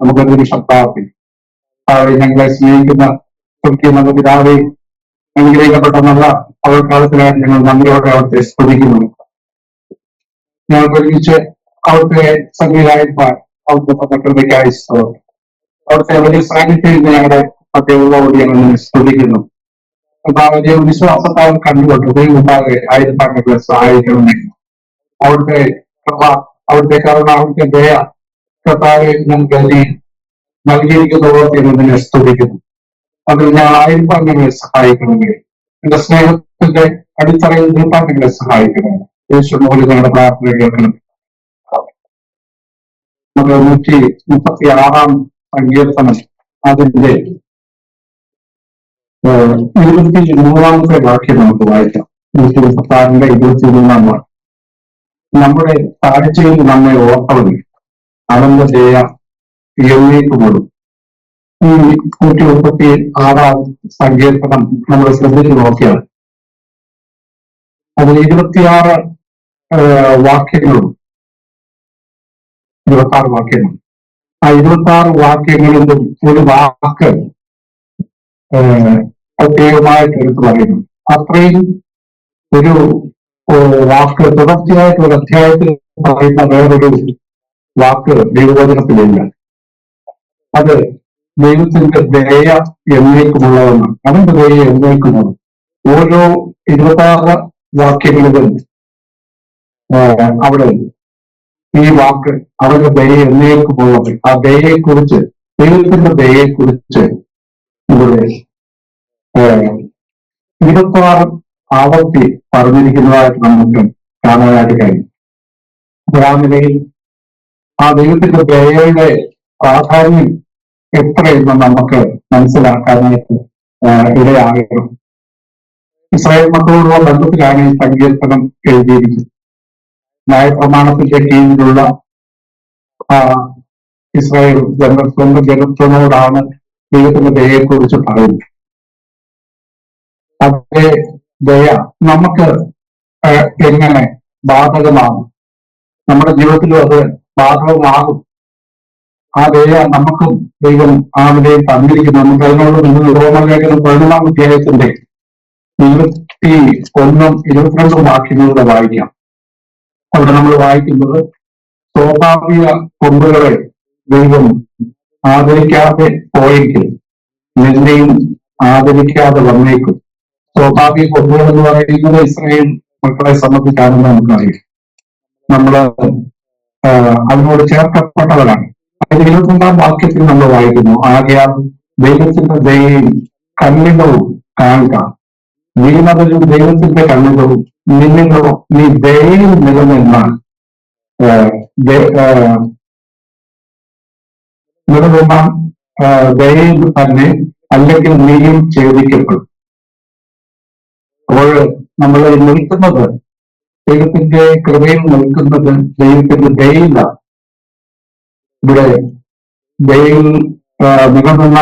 നമുക്കൊരു നിമിഷം പ്രാർത്ഥിക്കും. ഞങ്ങളെ സ്നേഹിക്കുന്ന സ്വർഗീയ പിതാവേ, അനുഗ്രഹിക്കപ്പെട്ട നല്ല പകൽക്കാലത്തിനായി ഞങ്ങൾ നന്ദിയോടെ അവിടുത്തെ സ്തുതിക്കുന്നു. ഞങ്ങൾക്ക് ഒരുമിച്ച് അവിടുത്തെ സംഗീതായപ്പാൻ അവിടുത്തെ പത്രകൃതയ്ക്കായി അവിടുത്തെ വലിയ സാന്നിധ്യം ഞങ്ങളുടെ മധ്യമുള്ളവരോട് ഞങ്ങൾ സ്തുതിക്കുന്നു. വലിയ വിശ്വാസത്താൽ കണ്ടുകൊണ്ട് ദൈവമുണ്ടാകെ ആയിരിക്കാൻ ഞങ്ങളെ സഹായിക്കണമേ. അവിടുത്തെ കൃപ, അവിടുത്തെ കരുണ, അവിടുത്തെ ദയ കർത്താവെ ഞങ്ങൾക്ക് നൽകിയിരിക്കുന്നതോടെ എന്നതിനെ സ്തുതിക്കുന്നു. അതിൽ ഞങ്ങൾ ആയിരിക്കാൻ ഞങ്ങളെ സഹായിക്കണമേ. എന്റെ സ്നേഹത്തിന്റെ അടിത്തറയിൽ നിൽക്കാൻ ഞങ്ങളെ സഹായിക്കണമേ. യേശു മൂലം ഞങ്ങളുടെ പ്രാർത്ഥന കേൾക്കണം. നമ്മൾ 136 സങ്കീർത്തനം അതിന്റെ 23 വാക്യം നമുക്ക് വായിക്കാം. 136 23 വാക്യം. നമ്മുടെ താഴ്ചയിൽ നമ്മെ ഓർത്തവൻ അവന്റെ ദയ എന്നേക്കുമുള്ളൂ. ഈ 136 സങ്കീർത്തനം നമ്മൾ ശ്രദ്ധിച്ച് നോക്കിയാൽ അതിൽ 26 വാക്യങ്ങളും 26 വാക്യങ്ങൾ. ആ 26 വാക്യങ്ങളിലും ഒരു വാക്ക് പ്രത്യേകമായിട്ട് എടുത്തു പറയുന്നു. അത്രയും ഒരു വാക്ക് തുടർച്ചയായിട്ട് ഒരു അധ്യായത്തിൽ പറയുന്ന വേറൊരു വാക്ക് ദൈവവചനത്തിലില്ല. അത് ദൈവത്തിന്റെ ദയ എന്നേക്കുമുള്ളതെന്ന്. അവന്റെ ദയ എന്നേക്കുമുള്ളത്. ഓരോ 26 വാക്യങ്ങളിലും അവിടെ ഈ വാക്ക് അവരുടെ ദയ എന്നേക്കുമുള്ളത്, ആ ദയയെക്കുറിച്ച്, ദൈവത്തിന്റെ ദയയെക്കുറിച്ച് ഇവിടെ 26 ആവർത്തി പറഞ്ഞിരിക്കുന്നതായിട്ട് നമുക്ക് കാണാനായിട്ട് കഴിയും. അപ്പോൾ ആ നിലയിൽ ആ ദൈവത്തിന്റെ ദയയുടെ പ്രാധാന്യം എത്രയെന്ന് നമുക്ക് മനസ്സിലാക്കാനായിട്ട് ഇടയാകണം. ഇസ്രായേൽ മക്കളോടുള്ള ബന്ധത്തിലാണ് ഈ സങ്കീർത്തനം എഴുതിയിരിക്കുന്നത്. ന്യായപ്രമാണത്തിന്റെ കീഴിലുള്ള ഇസ്രായേൽ സ്വന്തം ജനത്തിനോടാണ് ദൈവത്തിന്റെ ദയയെക്കുറിച്ച് പറയുന്നത്. അതേ ദയ നമുക്ക് എങ്ങനെ ബാധകമാകും? നമ്മുടെ ജീവിതത്തിലും അത് ബാധകമാകും. ആ ദയ നമുക്കും ദൈവം ആ നിലയിൽ തന്നിരിക്കുന്നു. നമുക്ക് അതിനോട് നിന്ന് റോമലേഖനം 11 അധ്യായത്തിന്റെ 21 22 വാക്യങ്ങളുടെ വായിക്കാം. അവിടെ നമ്മൾ വായിക്കുന്നത്, സ്വാഭാവിക കൊമ്പുകളെ ദൈവം ആദരിക്കാതെ പോയെങ്കിൽ നിന്നെയും ആദരിക്കാതെ വന്നേക്കും. സ്വാഭാവിക കൊമ്പുകൾ എന്ന് പറയുന്നത് ഇസ്രായേൽ മക്കളെ സംബന്ധിച്ചാണെന്ന് നമുക്കറിയാം. നമ്മള് അതിനോട് ചേർക്കപ്പെട്ടവരാണ്. അതിന് 22 വാക്യത്തിൽ നമ്മൾ വായിക്കുന്നു, ആകയാൽ ദൈവത്തിന്റെ ദയയും കണ്ണികവും കാണുക, വീണവരും ദൈവത്തിന്റെ കണ്ണികവും നിന്നിലോ നീ ദയയിൽ നിലനിന്നാൽ ദയയിൽ തന്നെ, അല്ലെങ്കിൽ നീയും ഛേദിക്കപ്പെടും. അപ്പോൾ നമ്മൾ നിൽക്കുന്നത് ദൈവത്തിന്റെ കൃപയിൽ നിൽക്കുന്നത് ദൈവത്തിന്റെ ദയയിലാണ്. ഇവിടെ ദയയിൽ നിലനിന്ന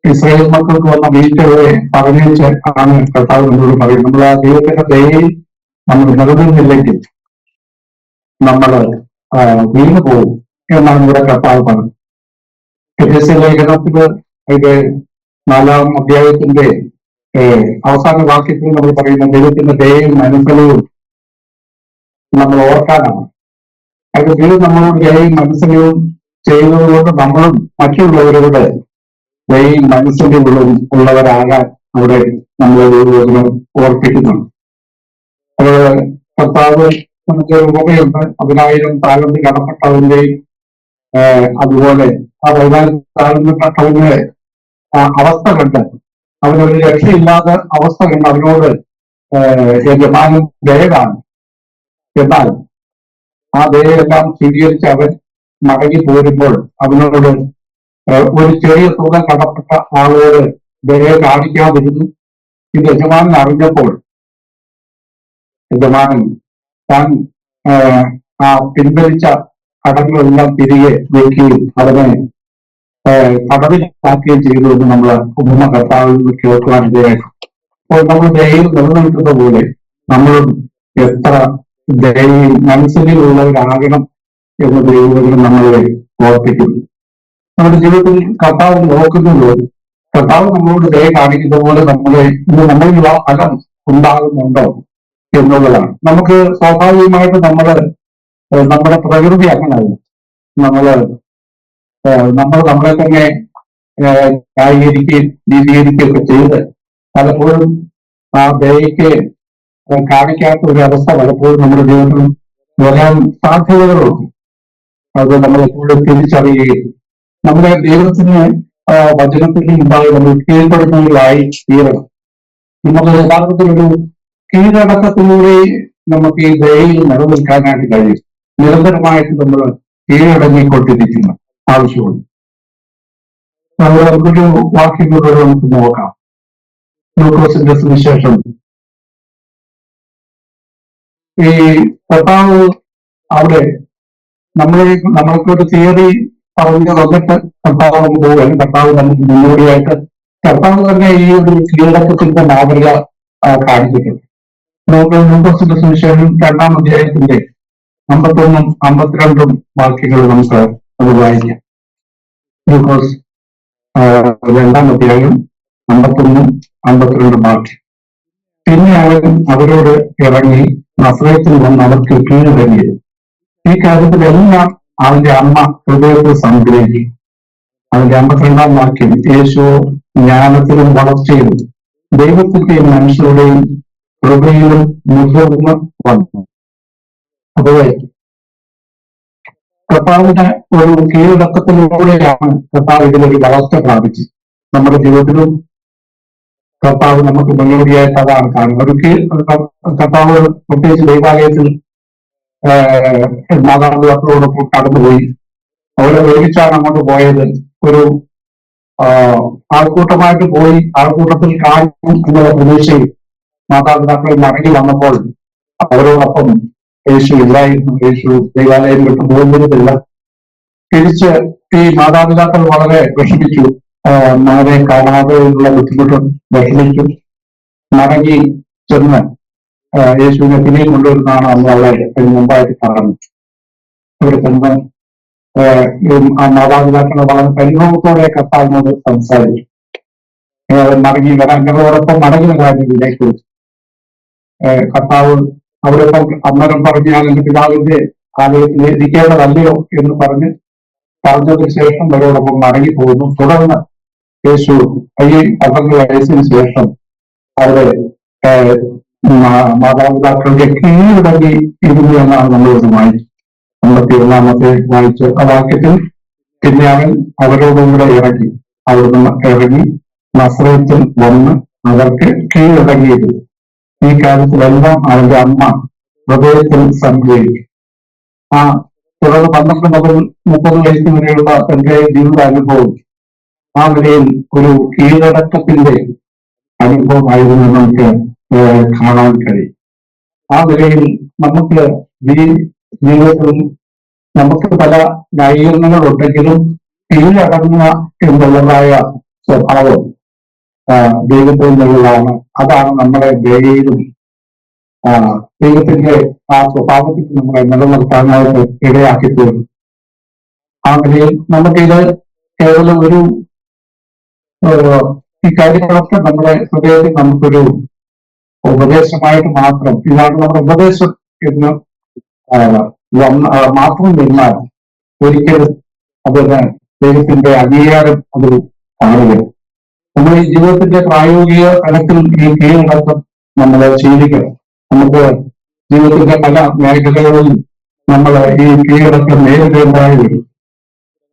ഇസ്രായേൽ മക്കൾക്ക് വന്ന വീഴ്ചകളെ പറഞ്ഞേച്ച് ആണ് കർത്താവ് നമ്മളോട് പറയും. നമ്മൾ ആ ദൈവത്തിന്റെ ദയയിൽ നമ്മൾ നിലനിന്നില്ലെങ്കിൽ നമ്മൾ വീണു പോകും എന്നാണ് ഇവിടെ കർത്താവ് പറഞ്ഞത്. എഫെസ്യ ലേഖനത്തില് ഇത് 4-ാം അധ്യായത്തിന്റെ അവസാന വാക്യത്തിൽ നമ്മൾ പറയുന്ന ദൈവത്തിന്റെ ദയയും മനസ്സിലും നമ്മൾ ഓർക്കാനാണ്. അത് ദൈവം നമ്മളോട് ദയയും മനസ്സിലും ചെയ്യുന്നതുകൊണ്ട് നമ്മളും മറ്റുള്ളവരുടെ ദയയും മനസ്സിലും ഉള്ളവരാകാൻ അവിടെ നമ്മൾ ഓർപ്പിക്കുന്നുണ്ട്. അത് കർത്താവ് നമുക്ക് ഉപമയുണ്ട്. 10,000 താലന്ത് കടപ്പെട്ടവന്റെയും അതുപോലെ ആ 10,000 താലന്ത് കടത്തവന്റെ അവസ്ഥ കണ്ട്, അവനൊരു രക്ഷയില്ലാത്ത അവസ്ഥ കണ്ട് അവനോട് യജമാനൻ ദയ കാണും. എന്നാൽ ആ ദയയെല്ലാം സ്വീകരിച്ച് അവൻ മടങ്ങി പോരുമ്പോൾ അവനോട് ഒരു ചെറിയ തുക കടപ്പെട്ട ആളോട് ദയ കാണിക്കാതിരുന്നു. ഇത് യജമാനൻ അറിഞ്ഞപ്പോൾ യജമാനൻ താൻ ആ പിൻവലിച്ച കടങ്ങളെല്ലാം തിരികെ വയ്ക്കുകയും അവനെ തടവിലാക്കുകയും ചെയ്തു എന്ന് നമ്മൾ ഉപമ കർത്താവിൽ നിന്ന് കേൾക്കുവാൻ ഇടയാക്കും. അപ്പോൾ നമ്മൾ ദയയിൽ നിലനിൽക്കുന്ന പോലെ നമ്മളും എത്ര ദയയിൽ മനസ്സിലുള്ളവരാകണം എന്ന് ദൈവം നമ്മളെ ഓർപ്പിക്കുന്നു. നമ്മുടെ ജീവിതത്തിൽ കർത്താവ് നോക്കുന്നത്, കർത്താവ് നമ്മളോട് ദയ കാണിക്കുന്ന പോലെ നമ്മളിൽ ആ ഫലം ഉണ്ടാകുന്നുണ്ടോ എന്നുള്ളതാണ്. നമുക്ക് സ്വാഭാവികമായിട്ട് നമ്മുടെ പ്രകൃതി അങ്ങനെയല്ല. നമ്മള് നമ്മൾ നമ്മളെ തന്നെ ന്യായീകരിക്കുകയും നീതീകരിക്കുകയും ഒക്കെ ചെയ്ത് പലപ്പോഴും ആ ദയയ്ക്ക് കാണിക്കാത്ത ഒരു അവസ്ഥ പലപ്പോഴും നമ്മുടെ ജീവിതത്തിൽ വരാൻ സാധ്യതകളുണ്ട്. അത് നമ്മൾ എപ്പോഴും തിരിച്ചറിയുകയും നമ്മുടെ ദൈവത്തിന് വചനത്തിന് മുമ്പായി നമ്മൾ കീഴ്പ്പെടുന്നവരായി തീരണം. നമുക്ക് യഥാർത്ഥത്തിൽ ഒരു കീഴടക്കത്തിലൂടെ നമുക്ക് ഈ ദയയിൽ നിലനിൽക്കാനായിട്ട് കഴിയും. നിരന്തരമായിട്ട് നമ്മൾ കീഴടങ്ങിക്കൊണ്ടിരിക്കുന്ന ആവശ്യമുണ്ട്. നമുക്കൊരു വാക്യങ്ങളിലൂടെ നമുക്ക് നോക്കാം. ലൂക്കോസിന്റെ സുവിശേഷം. ഈ കർത്താവ് അവിടെ നമ്മൾക്കൊരു തിയറി പറഞ്ഞു തന്നിട്ട് കർത്താവ് നമുക്ക് പോകുകയാണ്. കർത്താവ് നമുക്ക് മുന്നോടിയായിട്ട് കർത്താവ് തന്നെ ഈ ഒരു കീഴടക്കത്തിന്റെ മാതൃക കാണിച്ചിട്ടുണ്ട്. ലൂക്കോസിന്റെ സുവിശേഷം 2-ാം അധ്യായത്തിന്റെ 51-ഉം 52-ഉം വാക്യങ്ങൾ നമുക്ക് അത് വായിക്കാം. ലൂക്കോസ് 2-ാം അധ്യായം 51-ഉം 52-ഉം വാക്യം. പിന്നെ അവൻ അവരോട് ഇറങ്ങി നസറേത്തിൽ വന്ന് അവർക്ക് കീഴടങ്ങിയത്. ഈ കാര്യത്തിലെല്ലാം അവന്റെ അമ്മ ഹൃദയത്തിൽ സംഗ്രഹിക്കും. അതിന്റെ 52-ാം വാക്യം. യേശു ജ്ഞാനത്തിലും വളർച്ചയിലും ദൈവത്തിന്റെയും മനുഷ്യരുടെയും ഹൃദയയിലും മുതിർന്ന് വന്നു. അതുപോലെ കർത്താവിന്റെ ഒരു കീഴടക്കത്തിലൂടെയാണ് കർത്താവ് ഇതിലൊരു വളർച്ച പ്രാപിച്ചത്. നമ്മുടെ ജീവിതത്തിലും കർത്താവ് നമുക്ക് മുന്നോടിയായിട്ട് അതാണ് കാണുന്നത്. ഒരു കർത്താവ് പ്രത്യേകിച്ച് ദൈവാലയത്തിൽ മാതാപിതാക്കളോടൊപ്പം കടന്നുപോയി. അവരെ വേദിച്ചാണ് അങ്ങോട്ട് പോയത്. ഒരു ആൾക്കൂട്ടമായിട്ട് പോയി ആൾക്കൂട്ടത്തിൽ കാണും എന്നുള്ള പ്രതീക്ഷയിൽ മാതാപിതാക്കൾ മടങ്ങി വന്നപ്പോൾ അവരോടൊപ്പം യേശു ഇല്ലായിരുന്നു. യേശു ദൈവാലയം വിട്ടു പോകുന്നതില്ല. തിരിച്ച് ഈ മാതാപിതാക്കൾ വളരെ വിഷമിച്ചു. മകനെ കാണാതെയുള്ള ബുദ്ധിമുട്ട് വിഷമിച്ചു. മടങ്ങി ചെന്ന് യേശുവിനെ പിന്നെയും കൊണ്ടുവരുന്നതാണ് അന്ന് അവളെ മുമ്പായിട്ട് കാണുന്നത്. ഇവിടെ ചെന്ന് ആ മാതാപിതാക്കളെ വളരെ പരിഭവത്തോടെ കർത്താവിനോട് സംസാരിച്ചു. മടങ്ങി വരാനോടൊപ്പം മടങ്ങി വരാനിലേക്ക് കർത്താവ് അവരൊപ്പം അന്നേരം പറഞ്ഞ് ഞാൻ എന്റെ പിതാവിന്റെ ആലയത്തിൽ ഇരിക്കേണ്ടതല്ലയോ എന്ന് പറഞ്ഞതിന് ശേഷം അവരോടൊപ്പം മടങ്ങി പോകുന്നു. തുടർന്ന് യേശു 12 വയസ്സിന് ശേഷം അവിടെ മാതാപിതാക്കളുടെ കീഴടങ്ങി ഇരുന്നു എന്നാണ് നമ്മളോട് വായിച്ചത്. 51-ാമത്തെ വായിച്ച ആ വാക്യത്തിൽ പിന്നെ അവൻ അവരോടുകൂടെ ഇറങ്ങി അവിടുന്ന് ഇറങ്ങി നസറേത്തിൽ വന്ന് അവർക്ക് കീഴടങ്ങിയത്. ഈ കാര്യത്തിലെല്ലാം അവന്റെ അമ്മ ഹൃദയത്തിൽ സംഗ്രഹിക്കും. ആ തുടർന്ന് 12 മുതൽ 30 വയസ്സ് വരെയുള്ള തന്റെ ജീവിതാനുഭവം ആ നിലയിൽ ഒരു കീഴടക്കത്തിന്റെ അനുഭവമായിരുന്നു നമുക്ക് കാണാൻ കഴിയും. ആ നിലയിൽ നമുക്ക് ജീവിതത്തിൽ നമുക്ക് പല ന്യായീകരണങ്ങളുണ്ടെങ്കിലും കീഴടങ്ങുക എന്നുള്ളതായ സ്വഭാവം ദൈവത്തിൽ നിന്നുള്ളതാണ്. അതാണ് നമ്മളെ ദയയിലും ദൈവത്തിന്റെ ആ സ്വഭാവത്തിൽ നമ്മളെ നിലനിർത്താനായിട്ട് ഇടയാക്കി തീർന്നു. ആ നിലയിൽ നമുക്കിത് കേവലം ഒരു ഈ കാര്യങ്ങളൊക്കെ നമ്മുടെ ഹൃദയത്തിൽ നമുക്കൊരു ഉപദേശമായിട്ട് മാത്രം ഇതാണ് നമ്മുടെ ഉപദേശം എന്ന് മാത്രം നിന്നാൽ ഒരിക്കലും അതിന് ദൈവത്തിന്റെ അംഗീകാരം അതിൽ കാണുക. നമ്മൾ ഈ ജീവിതത്തിന്റെ പ്രായോഗിക തലത്തിൽ ഈ കീഴടക്കം നമ്മൾ ശീലിക്കണം. നമുക്ക് ജീവിതത്തിന്റെ പല മേഖലകളിൽ നമ്മൾ ഈ കീഴടക്കം നേരിടേണ്ടതായി വരും.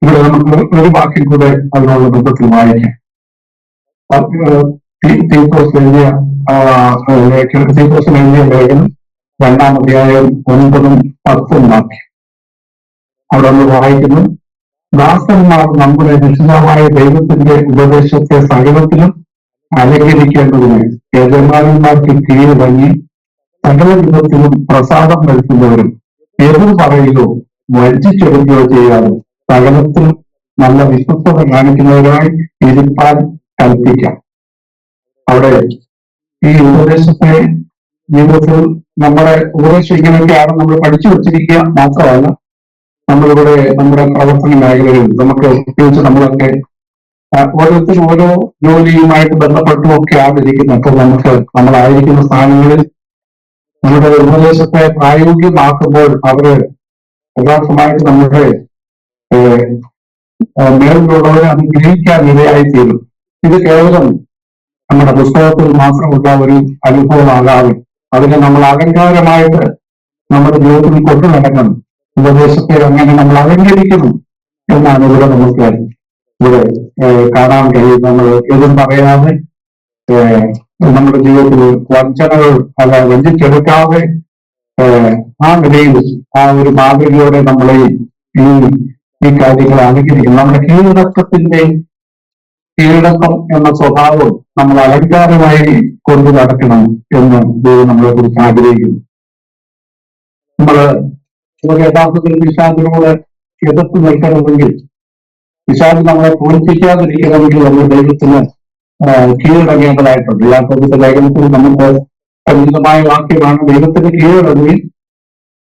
ഇവിടെ നമുക്ക് ഒരു വാക്കിൽ കൂടെ അതിനുള്ള ബന്ധത്തിൽ വായിക്കാം. തീത്തോസിന് എഴുതിയ ലേഖനം 2-ാം അധ്യായം 9-ഉം 10-ഉം വാക്യം. അവിടെ നമ്മൾ വായിക്കുന്നു. ദാസന്മാർ നമ്മുടെ രക്ഷിതാവായ ദൈവത്തിന്റെ ഉപദേശത്തെ സകലത്തിലും അനുകരിക്കേണ്ടതിന് യജമാനന്മാർക്ക് കീഴടങ്ങി സകല വിധത്തിലും പ്രസാദം വരുത്തുന്നവരും എതിർ പറയുകയോ വഞ്ചിച്ചെടുക്കുകയോ ചെയ്യാതെ സകലത്തിലും നല്ല വിശ്വസ്തത കാണിക്കുന്നവരായി ഇരിപ്പാൻ കൽപ്പിക്കാം. അവിടെ ഈ ഉപദേശത്തെ ജീവിതത്തിൽ നമ്മുടെ ഉപദേശം ഇങ്ങനെയൊക്കെയാണ് നമ്മൾ പഠിച്ചു വച്ചിരിക്കുക മാത്രമല്ല, നമ്മളിവിടെ നമ്മുടെ പ്രവർത്തന മേഖലകളിൽ നമുക്ക് പ്രത്യേകിച്ച് നമ്മളൊക്കെ ഓരോരുത്തരും ഓരോ ജോലിയുമായിട്ട് ബന്ധപ്പെട്ടുമൊക്കെയാണ് ഇരിക്കുന്നത്. അപ്പോൾ നമുക്ക് നമ്മളായിരിക്കുന്ന സ്ഥാനങ്ങളിൽ നമ്മുടെ ഉപദേശത്തെ പ്രായോഗികമാക്കുമ്പോൾ അവര് യഥാർത്ഥമായിട്ട് നമ്മുടെ മേളിലുള്ളവരെ അത് ഗ്രഹിക്കാൻ ഇടയായിത്തീരും. ഇത് കേവലം നമ്മുടെ പുസ്തകത്തിൽ മാത്രമുള്ള ഒരു അനുഭവമാകാതെ അതിനെ നമ്മൾ അലങ്കാരമായിട്ട് നമ്മുടെ ജീവിതത്തിൽ കൊണ്ടു നടക്കണം. ഉപദേശത്തെ അങ്ങനെ നമ്മൾ അലങ്കരിക്കണം എന്നാണ് ഇവിടെ നമുക്ക് ഇവിടെ കാണാൻ കഴിയും. നമ്മൾ എതും പറയാതെ നമ്മുടെ ജീവിതത്തിൽ വഞ്ചനകൾ അല്ല വഞ്ചിച്ചെടുക്കാതെ ആ നിലയിൽ ആ ഒരു മാതൃകയോടെ നമ്മളെ ഈ കാര്യങ്ങൾ അലങ്കരിക്കും. നമ്മുടെ കീഴടക്കം എന്ന സ്വഭാവം നമ്മൾ അലങ്കാരമായി കൊണ്ടു നടക്കണം എന്ന് ദൈവം നമ്മളെ കുറിച്ച് ആഗ്രഹിക്കുന്നു. നമ്മള് യഥാർത്ഥത്തിൽ പിശാചിനോട് എതിർത്ത് നിൽക്കണമെങ്കിൽ, പിശാച് നമ്മളെ തോൽപ്പിക്കാതിരിക്കണമെങ്കിൽ നമ്മൾ ദൈവത്തിന് കീഴടങ്ങേണ്ടതായിട്ടുണ്ട്. യാക്കോബിന്റെ ലേഖനത്തിൽ നമുക്ക് പരിചിതമായ വാക്യമാണ് ദൈവത്തിന് കീഴടങ്ങി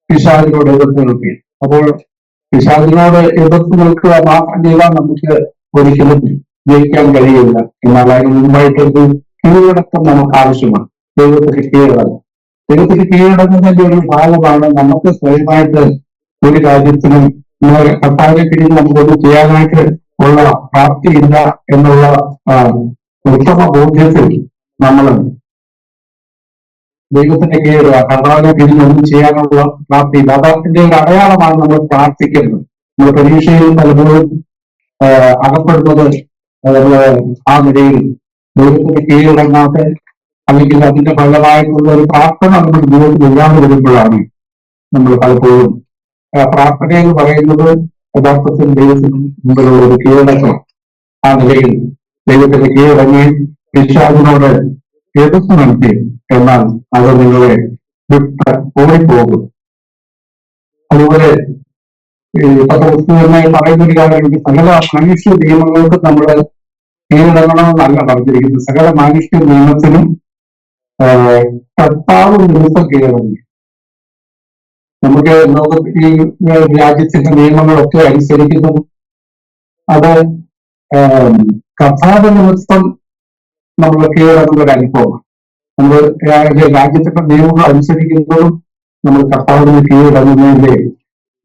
പിശാചിനോട് എതിർത്ത് നിൽക്കുക. അപ്പോൾ പിശാചിനോട് എതിർത്ത് നിൽക്കുക മാത്രം ചെയ്താൽ നമുക്ക് ഒരിക്കലും ജയിക്കാൻ കഴിയില്ല. എന്നാൽ അതിന് മുമ്പായിട്ടൊരു കീഴടക്കം നമുക്ക് ആവശ്യമാണ്. ദൈവത്തിന് കീഴടങ്ങും. ദൈവത്തിന് കീഴടങ്ങുന്നതിന്റെ ഒരു ഭാഗമാണ് നമുക്ക് സ്വയമായിട്ട് ഒരു കാര്യത്തിനും കർത്താവിനെ പിരിഞ്ഞ് നമുക്കൊന്നും ചെയ്യാനായിട്ട് ഉള്ള പ്രാപ്തിയില്ല എന്നുള്ള ഉത്തമ ബോധ്യത്തിൽ നമ്മൾ ദൈവത്തിന്റെ കീഴിടുക. കർത്താവിനെ പിരിഞ്ഞ് ഒന്നും ചെയ്യാനുള്ള പ്രാപ്തിയില്ല. അതിന്റെ ഒരു അടയാളമാണ് നമ്മൾ പ്രാർത്ഥിക്കുന്നത്. നമ്മൾ പരീക്ഷയിൽ പലപ്പോഴും അകപ്പെടുന്നത് ആ നിലയിൽ ദൈവത്തിന്റെ കീഴടങ്ങാതെ അല്ലെങ്കിൽ അതിന്റെ ഫലമായിട്ടുള്ള ഒരു പ്രാർത്ഥന നമ്മുടെ ജീവിതത്തിൽ ഇല്ലാതെ വരുമ്പോഴാണ് നമ്മൾ പലപ്പോഴും പ്രാർത്ഥന എന്ന് പറയുന്നത് യഥാർത്ഥത്തിൽ ദൈവത്തിന് മുമ്പിലുള്ള ഒരു കീഴടക്കം. ആ നിലയിൽ ദൈവത്തിന്റെ കീഴടങ്ങി പിശാചിനോട് എതിർത്ത് നടത്തി എന്നാൽ അത് നിങ്ങളെ വിട്ട് ഓടിപ്പോകും. അതുപോലെ പത്രപുസ്തകമായി പറയുന്ന ഒരു കാര്യമുണ്ട്, സകല മനുഷ്യ നിയമങ്ങൾക്ക് നമ്മൾ കീഴടങ്ങണമെന്നല്ല പറഞ്ഞിരിക്കുന്നത്. സകല മനുഷ്യ നിയമത്തിനും കർത്താവ് നിമിത്തം കീഴടങ്ങി. നമുക്ക് ലോകത്തിൽ ഈ രാജ്യത്തിന്റെ നിയമങ്ങളൊക്കെ അനുസരിക്കുന്നു. അത് കർത്താവ് നിമിത്തം നമ്മൾ കീഴടങ്ങുന്ന ഒരു അനുഭവമാണ്. നമ്മൾ രാജ്യത്തിന്റെ നിയമങ്ങൾ അനുസരിക്കുന്നതും നമ്മൾ കർത്താവിന് കീഴടങ്ങുന്നതിന്റെ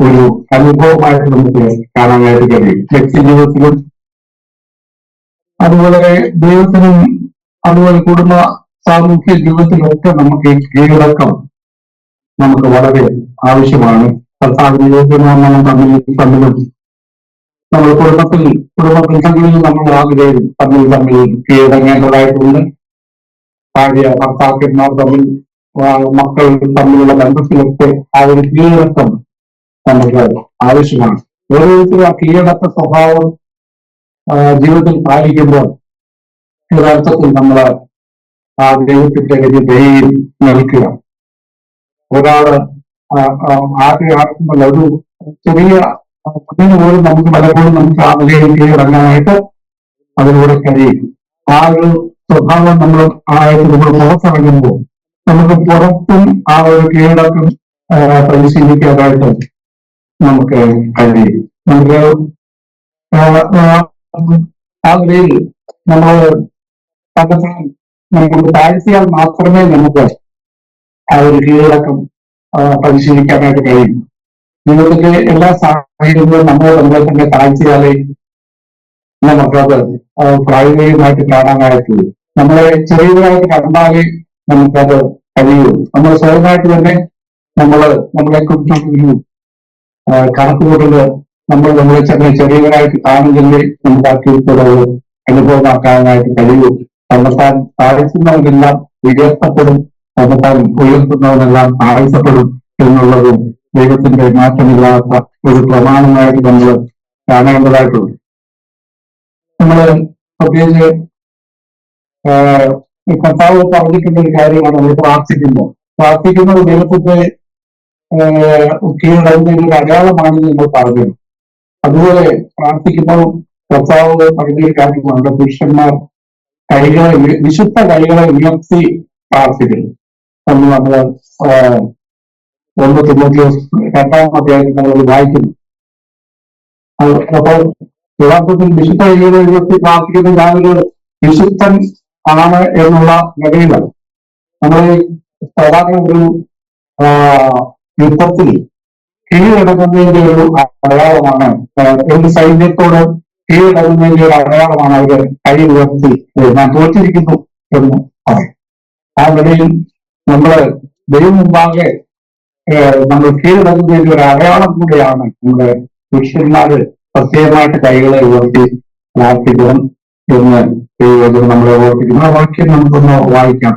ഒരു അനുഭവമായിട്ട് നമുക്ക് കാണാനായിട്ട് കഴിയും. വ്യക്തി ജീവിതത്തിലും അതുപോലെ ദൈവത്തിനും അതുപോലെ കുടുംബ സാമൂഹ്യ ജീവിതത്തിലൊക്കെ നമുക്ക് ഈ കീഴടക്കം നമുക്ക് വളരെ ആവശ്യമാണ്. കർത്താവിന് യോഗ്യമാണെന്ന് തമ്മിലും നമ്മൾ കുടുംബ ബന്ധങ്ങളിൽ നമ്മൾ ആഗ്രഹം തമ്മിൽ കീഴടങ്ങേണ്ടതായിട്ടുണ്ട്. ഭാര്യ ഭർത്താക്കന്മാർ തമ്മിൽ, മക്കൾ തമ്മിലുള്ള ബന്ധത്തിലൊക്കെ ആ ഒരു കീഴടക്കം നമുക്ക് ആവശ്യമാണ്. ഓരോരുത്തരും ആ കീഴടക്ക സ്വഭാവം ജീവിതത്തിൽ പാലിക്കുമ്പോൾ യഥാർത്ഥത്തിൽ നമ്മൾ ആ ദൈവത്തിന്റെ വലിയ ദയയിൽ നിൽക്കുക. ഒരാള് ആർക്കുമല്ല, ഒരു ചെറിയ കുഞ്ഞിന് പോലും നമുക്ക് പലപ്പോഴും നമുക്ക് ആ നിലയിൽ കീഴടങ്ങാനായിട്ട് അതിലൂടെ കഴിയും. ആ ഒരു സ്വഭാവം നമ്മൾ പുറത്തിറങ്ങുമ്പോൾ നമുക്ക് പുറത്തും ആ ഒരു കീഴടക്കം പരിശീലിക്കാനായിട്ട് നമുക്ക് കഴിയും. നമുക്ക് ആ നിലയിൽ നമ്മൾ നമുക്ക് താഴ്ത്തിയാൽ മാത്രമേ നമുക്ക് ആ ഒരു കീഴടക്കം പരിശീലിക്കാനായിട്ട് കഴിയും. ജീവിതത്തിന്റെ എല്ലാ സാഹചര്യങ്ങളും നമ്മളെ തന്നെ താഴ്ത്തിയാലേ നമുക്കത് പ്രായോഗികമായിട്ട് കാണാനായിട്ടുള്ളൂ. നമ്മളെ ചെറിയതായിട്ട് കണ്ടാലേ നമുക്കത് കഴിയൂ. നമ്മൾ സ്വയമായിട്ട് തന്നെ നമ്മളെ കുറിച്ചൊരു കണക്കുകൂട്ടല് നമ്മളെ ചെറിയവരായിട്ട് കാണുന്നതിന്റെ നമുക്ക് ആ കീഴ്പ്പെടുന്നത് അനുഭവമാക്കാനായിട്ട് കഴിയൂ. തന്നെത്താൻ താഴ്ത്തുന്നവരെല്ലാം ഉയർത്തപ്പെടും, തന്നെത്താൻ ഉയർത്തുന്നവരെല്ലാം താഴ്ത്തപ്പെടും എന്നുള്ളതും ദൈവത്തിന്റെ മാറ്റമില്ലാത്ത ഒരു പ്രമാണമായിട്ട് നമ്മൾ കാണേണ്ടതായിട്ടുണ്ട്. നമ്മള് പ്രത്യേകിച്ച് കർത്താവ് പറഞ്ഞിട്ടുള്ള ഒരു കാര്യമാണ് നമ്മൾ പ്രാർത്ഥിക്കുന്നത് ദൈവത്തിന്റെ കീഴടങ്ങുന്ന ഒരു അടയാളമാണെന്ന് നമ്മൾ പറഞ്ഞത്. അതുപോലെ പ്രാർത്ഥിക്കുമ്പോൾ കർത്താവ് പറഞ്ഞൊരു കാര്യമാണ് പുരുഷന്മാർ വിശുദ്ധ കൈകളെ ഉയർത്തി പ്രാർത്ഥിക്കുന്നു എന്ന് നമ്മൾ 1 തിമോഥെയോസ് 2-ാം അധ്യായത്തിൽ നമ്മൾ വായിക്കുന്നു. അപ്പോൾ യഥാർത്ഥത്തിൽ വിശുദ്ധ കൈകളെ പ്രാർത്ഥിക്കുന്ന ഞാനൊരു വിശുദ്ധൻ ആണ് എന്നുള്ള നിലയിലാണ് നമ്മൾ സാധാരണ ഒരു യുദ്ധത്തിൽ കീഴടങ്ങുന്നതിന്റെ ഒരു അടയാളമാണ്, ഒരു സൈന്യത്തോട് കീഴടങ്ങുന്നതിന്റെ ഒരു അടയാളമാണ് അവർ കൈ ഉയർത്തി ഞാൻ തോറ്റിരിക്കുന്നു എന്ന് പറയും. ആ നിലയിൽ നമ്മള് ദൈവം മുമ്പാകെ നമ്മൾ കീഴടങ്ങുന്നതിന്റെ ഒരു അടയാളം കൂടെയാണ് നമ്മുടെ പുരുഷന്മാര് പ്രത്യേകമായിട്ട് കൈകളെ ഉയർത്തി പ്രാർത്ഥിക്കണം എന്ന് ദൈവം നമ്മളെ ഓർപ്പിക്കുന്നു. ആ വാക്യം നമുക്കൊന്ന് വായിക്കാം.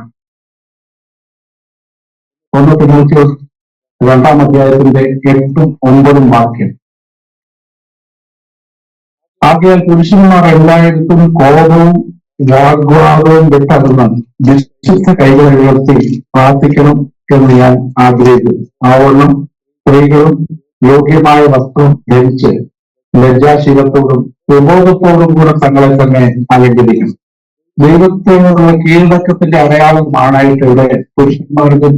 1 തിമോഥെയോസ് 2-ാം അധ്യായത്തിന്റെ 8ഉം 9ഉം വാക്യം. ആകയാൽ പുരുഷന്മാർ എല്ലായിടത്തും കോപവും വാഗ്വാദവും വിട്ടകന്ന് വിശുദ്ധ കൈകളെ ഉയർത്തി പ്രാർത്ഥിക്കണം എന്ന് ഞാൻ ആഗ്രഹിക്കുന്നു. ആവണ്ണം സ്ത്രീകളും യോഗ്യമായ വസ്ത്രം ധരിച്ച് ലജ്ജാശീലത്തോടും പ്രബോധത്തോടും കൂടെ തങ്ങളെ തന്നെ അലങ്കരിക്കണം. ദൈവത്തിനുള്ള കീഴ്വഴക്കത്തിന്റെ അടയാളമാണായിട്ട് ഇവിടെ പുരുഷന്മാർക്കും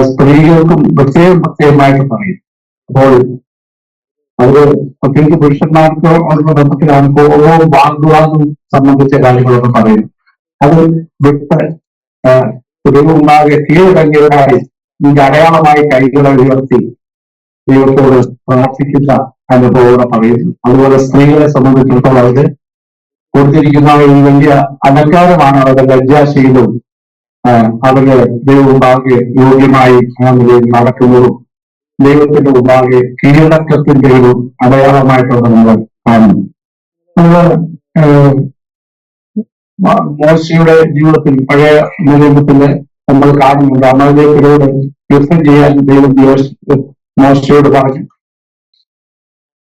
സ്ത്രീകൾക്കും പ്രത്യേകമായിട്ട് പറയും. അപ്പോൾ അത് പ്രത്യേകിച്ച് പുരുഷന്മാർക്ക് ഉള്ള ബന്ധത്തിലാണ് കോപവും വാഗ്വാദവും സംബന്ധിച്ച കാര്യങ്ങളൊക്കെ പറയുന്നത്. അത് വിട്ട് ദൈവമുണ്ടാകെ കീഴടങ്ങിയവരായി ഇതിന്റെ അടയാളമായി കൈകളെ ഉയർത്തി ദൈവത്തോട് പ്രാർത്ഥിക്കുന്ന അനുഭവം പറയുന്നു. അതുപോലെ സ്ത്രീകളെ സംബന്ധിച്ചിടത്തോളം അവര് കൊടുത്തിരിക്കുന്ന ഒരു വലിയ അലങ്കാരമാണ് അവരുടെ ലജ്ജാശീലവും അവര് ദൈവമുണ്ടാകെ യോഗ്യമായി ആ നിലയിൽ നടക്കുന്നതും ദൈവത്തിന്റെ മുമ്പാകെ കീഴടക്കത്തിന്റെ ഒരു അടയാളമായിട്ടാണ് നമ്മൾ കാണുന്നത്. നമ്മള് മോശയുടെ ജീവിതത്തിൽ പഴയ നിയമത്തില് നമ്മൾ കാണുന്നുണ്ട്. അമലേഖരോട് യുദ്ധം ചെയ്യാൻ ദൈവം മോശയോട് പറഞ്ഞു.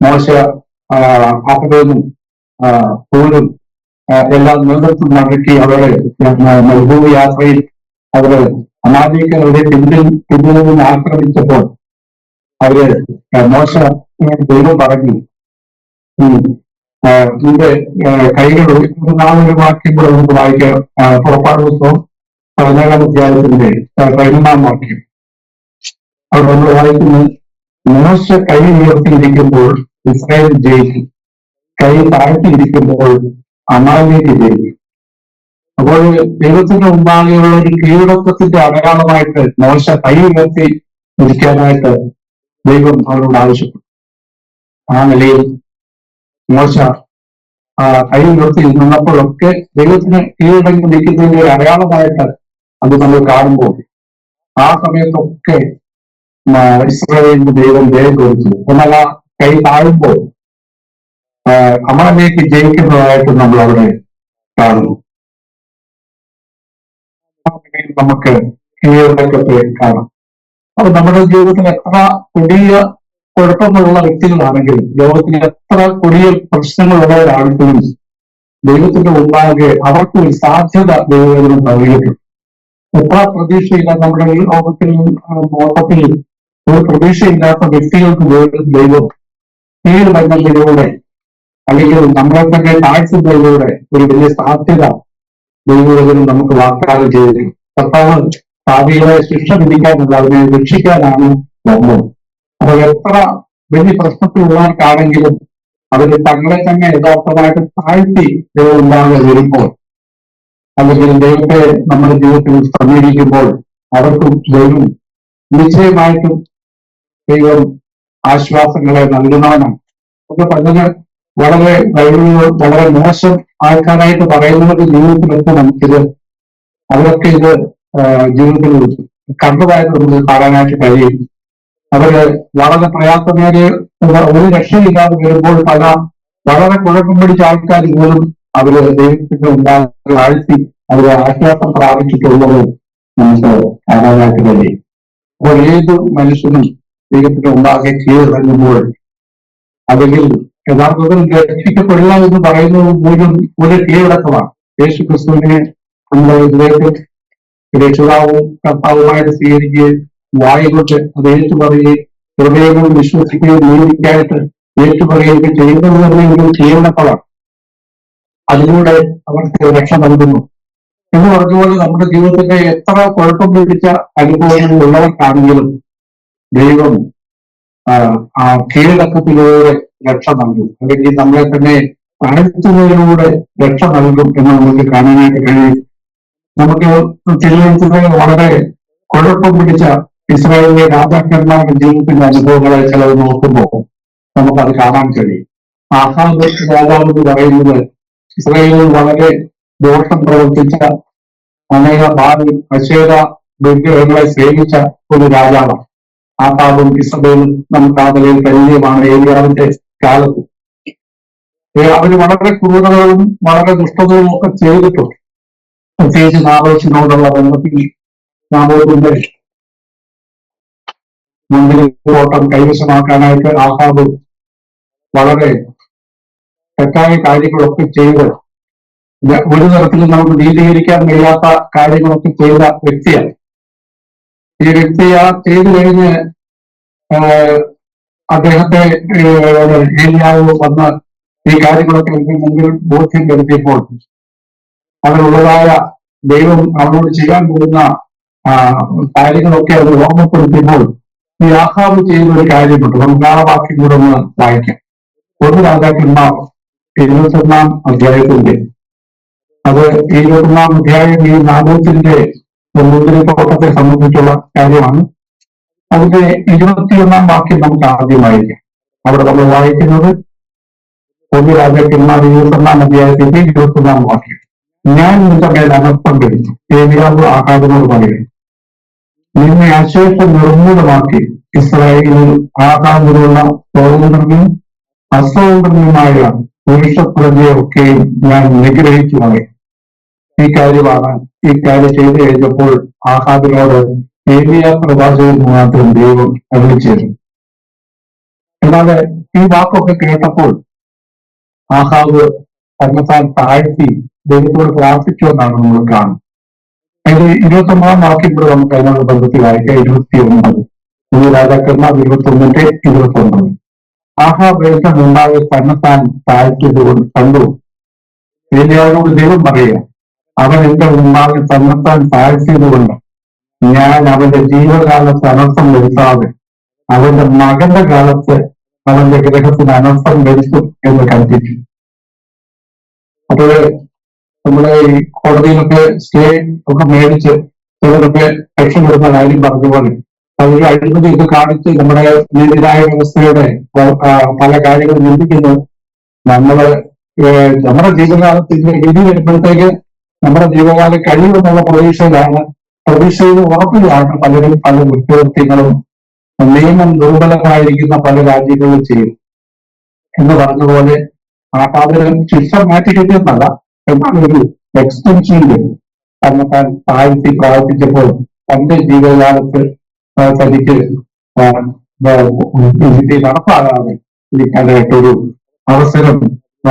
മോശ അഹരോനും ഹൂരും എല്ലാം നേതൃത്വം നടത്തി അവരെ മരുഭൂമി യാത്രയിൽ അവര് അമാലേഖരുടെ പിന്നിൽ നിന്ന് ആക്രമിച്ചപ്പോൾ അവര് മോശ ദൈവം പറഞ്ഞു ഇതിന്റെ കൈകൾ ഒരു വാക്യം കൂടെ നമുക്ക് വായിക്കാം. പുറപ്പാട് പുസ്തകം 17-ാം അധ്യായത്തിന്റെ 11-ാം വാക്യം. അവിടെ നമ്മൾ വായിക്കുന്നത്, മോശ കൈ ഉയർത്തിയിരിക്കുമ്പോൾ ഇസ്രായേൽ ജയിക്കും, കൈ താഴ്ത്തിയിരിക്കുമ്പോൾ അമാലേക്ക് ജയിക്കും. അപ്പോൾ ദൈവത്തിന്റെ മുമ്പാകെയുള്ള ഒരു കീഴടക്കത്തിന്റെ അടയാളമായിട്ട് മോശ കൈ ഉയർത്തി ഇരിക്കാനായിട്ട് ദൈവം അവരോട് ആവശ്യപ്പെട്ടു. ആ നിലയിൽ മോശ കൈ ഉയർത്തി നിന്നപ്പോഴൊക്കെ ദൈവത്തിന് കീഴടങ്ങി നിൽക്കുന്നതിന്റെ ഒരു അടയാളമായിട്ട് അത് നമ്മൾ കാണുമ്പോൾ ആ സമയത്തൊക്കെ ഇസ്രായേലിന്റെ ദൈവം ജയം കൊടുത്തു. എന്നാൽ ആ കൈ താഴുമ്പോൾ അമലിലേക്ക് ജയിക്കുന്നതായിട്ട് നമ്മൾ അവിടെ കാണുന്നു. നമുക്ക് കീഴടക്കത്തെ കാണാം. അപ്പൊ നമ്മുടെ ജീവിതത്തിൽ എത്ര കൊടിയ കുഴപ്പങ്ങളുള്ള വ്യക്തികളാണെങ്കിലും, ലോകത്തിൽ എത്ര കൊടിയ പ്രശ്നങ്ങളുള്ളവരാണെങ്കിലും ദൈവത്തിന്റെ മുമ്പാകെ അവർക്ക് ഒരു സാധ്യത ദൈവം നൽകിയിട്ടുണ്ട്. എത്ര പ്രതീക്ഷയില്ല നമ്മുടെ ഈ ലോകത്തിൽ നോട്ടത്തിൽ ഒരു പ്രതീക്ഷയില്ലാത്ത വ്യക്തികൾക്ക് ദൈവം കീഴടങ്ങലിലൂടെ അല്ലെങ്കിൽ നമ്മളെ തന്നെ താഴ്ത്തുന്നതിലൂടെ ഒരു വലിയ സാധ്യത ദൈവം നമുക്ക് വാഗ്ദാനം ചെയ്തിരിക്കും. കർത്താവ് പാപികളെ ശിക്ഷ വിധിക്കാനുള്ള അവരെ രക്ഷിക്കാനാണ് വന്നത്. അപ്പോൾ എത്ര വലിയ പ്രശ്നത്തിലുള്ളവർക്കാണെങ്കിലും അവര് തങ്ങളെ തന്നെ യഥാർത്ഥമായിട്ട് താഴ്ത്തി ദൈവം ഉണ്ടാകെ വരുമ്പോൾ അല്ലെങ്കിൽ ദൈവത്തെ നമ്മുടെ ജീവിതത്തിൽ സമീപിക്കുമ്പോൾ അവർക്കും ദൈവം നിശ്ചയമായിട്ടും ദൈവം ആശ്വാസങ്ങളെ നൽകുന്നവനാണ്. ഒക്കെ പലത് വളരെ വളരെ മോശം ആൾക്കാരായിട്ട് പറയുന്നവരുടെ ജീവിതത്തിലൊക്കെ നമുക്കിത് അവരൊക്കെ ഇത് ജീവിതത്തിൽ കണ്ടതായിട്ട് നമുക്ക് കാണാനായിട്ട് കഴിയും. അവര് വളരെ പ്രയാസമേറിയ ഒരു രക്ഷയില്ലാതെ വരുമ്പോൾ പല വളരെ കുഴപ്പം പിടിച്ച ആൾക്കാർ പോലും അവര് ദൈവത്തിന്റെ ഉണ്ടാകുന്ന ആഴ്ത്തി അവര് ആശ്വാസം പ്രാപിച്ചിട്ടുള്ളത് നമുക്ക് കാണാനായിട്ട് കഴിയും. അപ്പോൾ ഏത് മനുഷ്യനും ദൈവത്തിന്റെ ഉണ്ടാകെ കീഴടങ്ങുമ്പോൾ അല്ലെങ്കിൽ യഥാർത്ഥത്തിൽ രക്ഷിക്കപ്പെടുക എന്ന് പറയുന്നത് പോലും ഒരു കീഴടക്കമാണ്. യേശു ക്രിസ്തുവിനെ നമ്മുടെ ഹൃദയത്തിൽ രക്ഷിതാവും കർത്താവുമായിട്ട് സ്വീകരിക്കുകയും വായുകൊണ്ട് അത് ഏറ്റുപറയുകയും ഹൃദയങ്ങൾ വിശ്വസിക്കുകയും നീതിക്കായിട്ട് ഏറ്റുപറയുകയും ചെയ്യുന്നത് തന്നെ ഒരു കീഴടക്കമാണ്. അതിലൂടെ അവർക്ക് രക്ഷ നൽകുന്നു എന്ന് പറഞ്ഞുപോലെ നമ്മുടെ ജീവിതത്തിന്റെ എത്ര കുഴപ്പം പിടിച്ച അനുഭവങ്ങൾ ഉള്ളവർക്കാണെങ്കിലും ദൈവം ആ കീഴടക്കത്തിലൂടെ രക്ഷ നൽകും, അല്ലെങ്കിൽ നമ്മളെ തന്നെ താഴ്ത്തുന്നതിലൂടെ രക്ഷ നൽകും എന്ന് നമുക്ക് കാണാനായിട്ട് കഴിയും. നമുക്ക് തിരുവനന്തപുരത്തിലെ വളരെ കുഴപ്പം പിടിച്ച ഇസ്രായേലിലെ രാജാക്കന്മാരുടെ ജീവിതത്തിന്റെ അനുഭവങ്ങളെ ചിലത് നോക്കുമ്പോൾ നമുക്കത് കാണാൻ കഴിയും. ആഹാബ് രാജാവ് എന്ന് പറയുന്നത് ഇസ്രായേലിൽ വളരെ ദോഷം പ്രവർത്തിച്ച, അനേക ഭാവി അശേര വിഗ്രഹങ്ങളെ സേവിച്ച ഒരു രാജാവാണ്. ആഹാബും ഇസബേലും നമുക്ക് ആ നിലയിൽ പരിചയമാണ് ഏലിയാവിന്റെ കാലത്ത്. അവര് വളരെ ക്രൂരതകളും വളരെ ദുഷ്ടതകളും ഒക്കെ ചെയ്തിട്ടുണ്ട്. പ്രത്യേകിച്ച് നാബോത്തിനോടുള്ള ബന്ധത്തിൽ നാബോത്തിന്റെ മുന്തിരിത്തോട്ടം കൈവശമാക്കാനായിട്ട് ആഹാബ് വളരെ തെറ്റായ കാര്യങ്ങളൊക്കെ ചെയ്ത് ഒരു തരത്തിലും നമുക്ക് നീതീകരിക്കാൻ കഴിയാത്ത കാര്യങ്ങളൊക്കെ ചെയ്ത വ്യക്തിയാണ്. ഈ വ്യക്തി ആ ചെയ്തു കഴിഞ്ഞ് അദ്ദേഹത്തെ ഏലിയാവ് വന്ന് ഈ കാര്യങ്ങളൊക്കെ മുമ്പിൽ ബോധ്യപ്പെടുത്തിയപ്പോൾ അതിനുള്ളതായ ദൈവം അവനോട് ചെയ്യാൻ പോകുന്ന കാര്യങ്ങളൊക്കെ അത് ഓർമ്മപ്പെടുത്തിയപ്പോൾ ഈ ആഹാബ് ചെയ്യുന്ന ഒരു കാര്യമുണ്ട്. നമുക്ക് ആ വാക്യം കൂടെ ഒന്ന് വായിക്കാം. 1 രാജാക്കന്മാർ 21 അധ്യായത്തിന്റെ, അത് 21 അധ്യായം ഈ നാബോത്തിന്റെ മുന്തിരിത്തോട്ടത്തെ സംബന്ധിച്ചുള്ള കാര്യമാണ്. അതിന്റെ 21 വാക്യം നമുക്ക് ആദ്യം വായിക്കാം. അവിടെ നമ്മൾ വായിക്കുന്നത് 1 രാജാക്കന്മാർ 21 അധ്യായത്തിന്റെ 21 വാക്യം. ഞാൻ നിന്റെ മേൽ അനർത്ഥം വരുന്നു. ഏലിയാവ് ആഹാബിനോട് പറയുന്നു, നിന്നെ അശേഷം നിർമ്മൂലമാക്കി ഇസ്രായേലിൽ ആഹാബിനുള്ള സ്വതന്ത്രനും അസ്വതന്ത്രനുമായ പുരുഷപ്രജയൊക്കെയും ഞാൻ നിഗ്രഹിച്ചു പറയും. ഈ കാര്യം ചെയ്തു കഴിഞ്ഞപ്പോൾ ആഹാബിനോട് ഏലിയാ പ്രവാചകൻ മാത്രം ദൈവം അരുളിച്ചേരും. എന്നാൽ ഈ വാക്കൊക്കെ കേട്ടപ്പോൾ ആഹാബ് തന്നെത്താൻ താഴ്ത്തി ദൈവത്തോട് പ്രാർത്ഥിച്ചു എന്നാണ് നമ്മൾ കാണുന്നത്. അതിന്റെ 21 വാക്യം കൂടെ നമുക്ക് അതിനോട് ബന്ധത്തിൽ വായിക്കാം. 29 രാജാക്കന്മാർ 21 29. ആഹാബ് എന്റെ മുമ്പാകെ തന്നെത്താൻ താഴ്ത്തിയത് കൊണ്ട് കണ്ടു. ഏലിയാവിനോട് ദൈവം പറയുക, അവൻ എന്റെ മുമ്പാകെ തന്നെത്താൻ താഴ്ത്തിയത് കൊണ്ട് ഞാൻ അവന്റെ ജീവകാലത്ത് അനർത്ഥം വരുത്താതെ അവന്റെ മകന്റെ കാലത്ത് അവന്റെ ഗ്രഹത്തിന് അനർത്ഥം വരുത്തും എന്ന് കൽപ്പിച്ചു. അപ്പോൾ നമ്മുടെ ഈ കോടതിയിലൊക്കെ സ്റ്റേ ഒക്കെ മേടിച്ച് ചിലരൊക്കെ രക്ഷപ്പെടുന്ന കാര്യം പറഞ്ഞുപോലെ അതൊരു അഴിമതിയൊക്കെ കാണിച്ച് നമ്മുടെ നീതിന്യായ വ്യവസ്ഥയുടെ പല കാര്യങ്ങളും ചിന്തിക്കുന്നു. നമ്മുടെ ജീവകാലത്ത് ഇതിന്റെ വിധി വരുമ്പോഴത്തേക്ക് നമ്മുടെ ജീവകാലം കഴിയുമെന്നുള്ള പ്രതീക്ഷയിൽ ഉറപ്പിലാണ് പലരും പല കുറ്റകൃത്യങ്ങളും നിയമം ദുർബലമായിരിക്കുന്ന പല രാജ്യങ്ങളും ചെയ്യും എന്ന് പറഞ്ഞതുപോലെ ആഹാബിന് ശിക്ഷ മാറ്റിക്കിട്ടിയെന്നല്ല, എന്നാൽ ഒരു എക്സ്റ്റൻഷനിൽ തന്നെത്താൻ താഴ്ത്തി പ്രാർത്ഥിച്ചപ്പോൾ തന്റെ ജീവിതകാലത്ത് തനിക്ക് വിധി നടപ്പാകാതെ ഇരിക്കാനായിട്ടൊരു അവസരം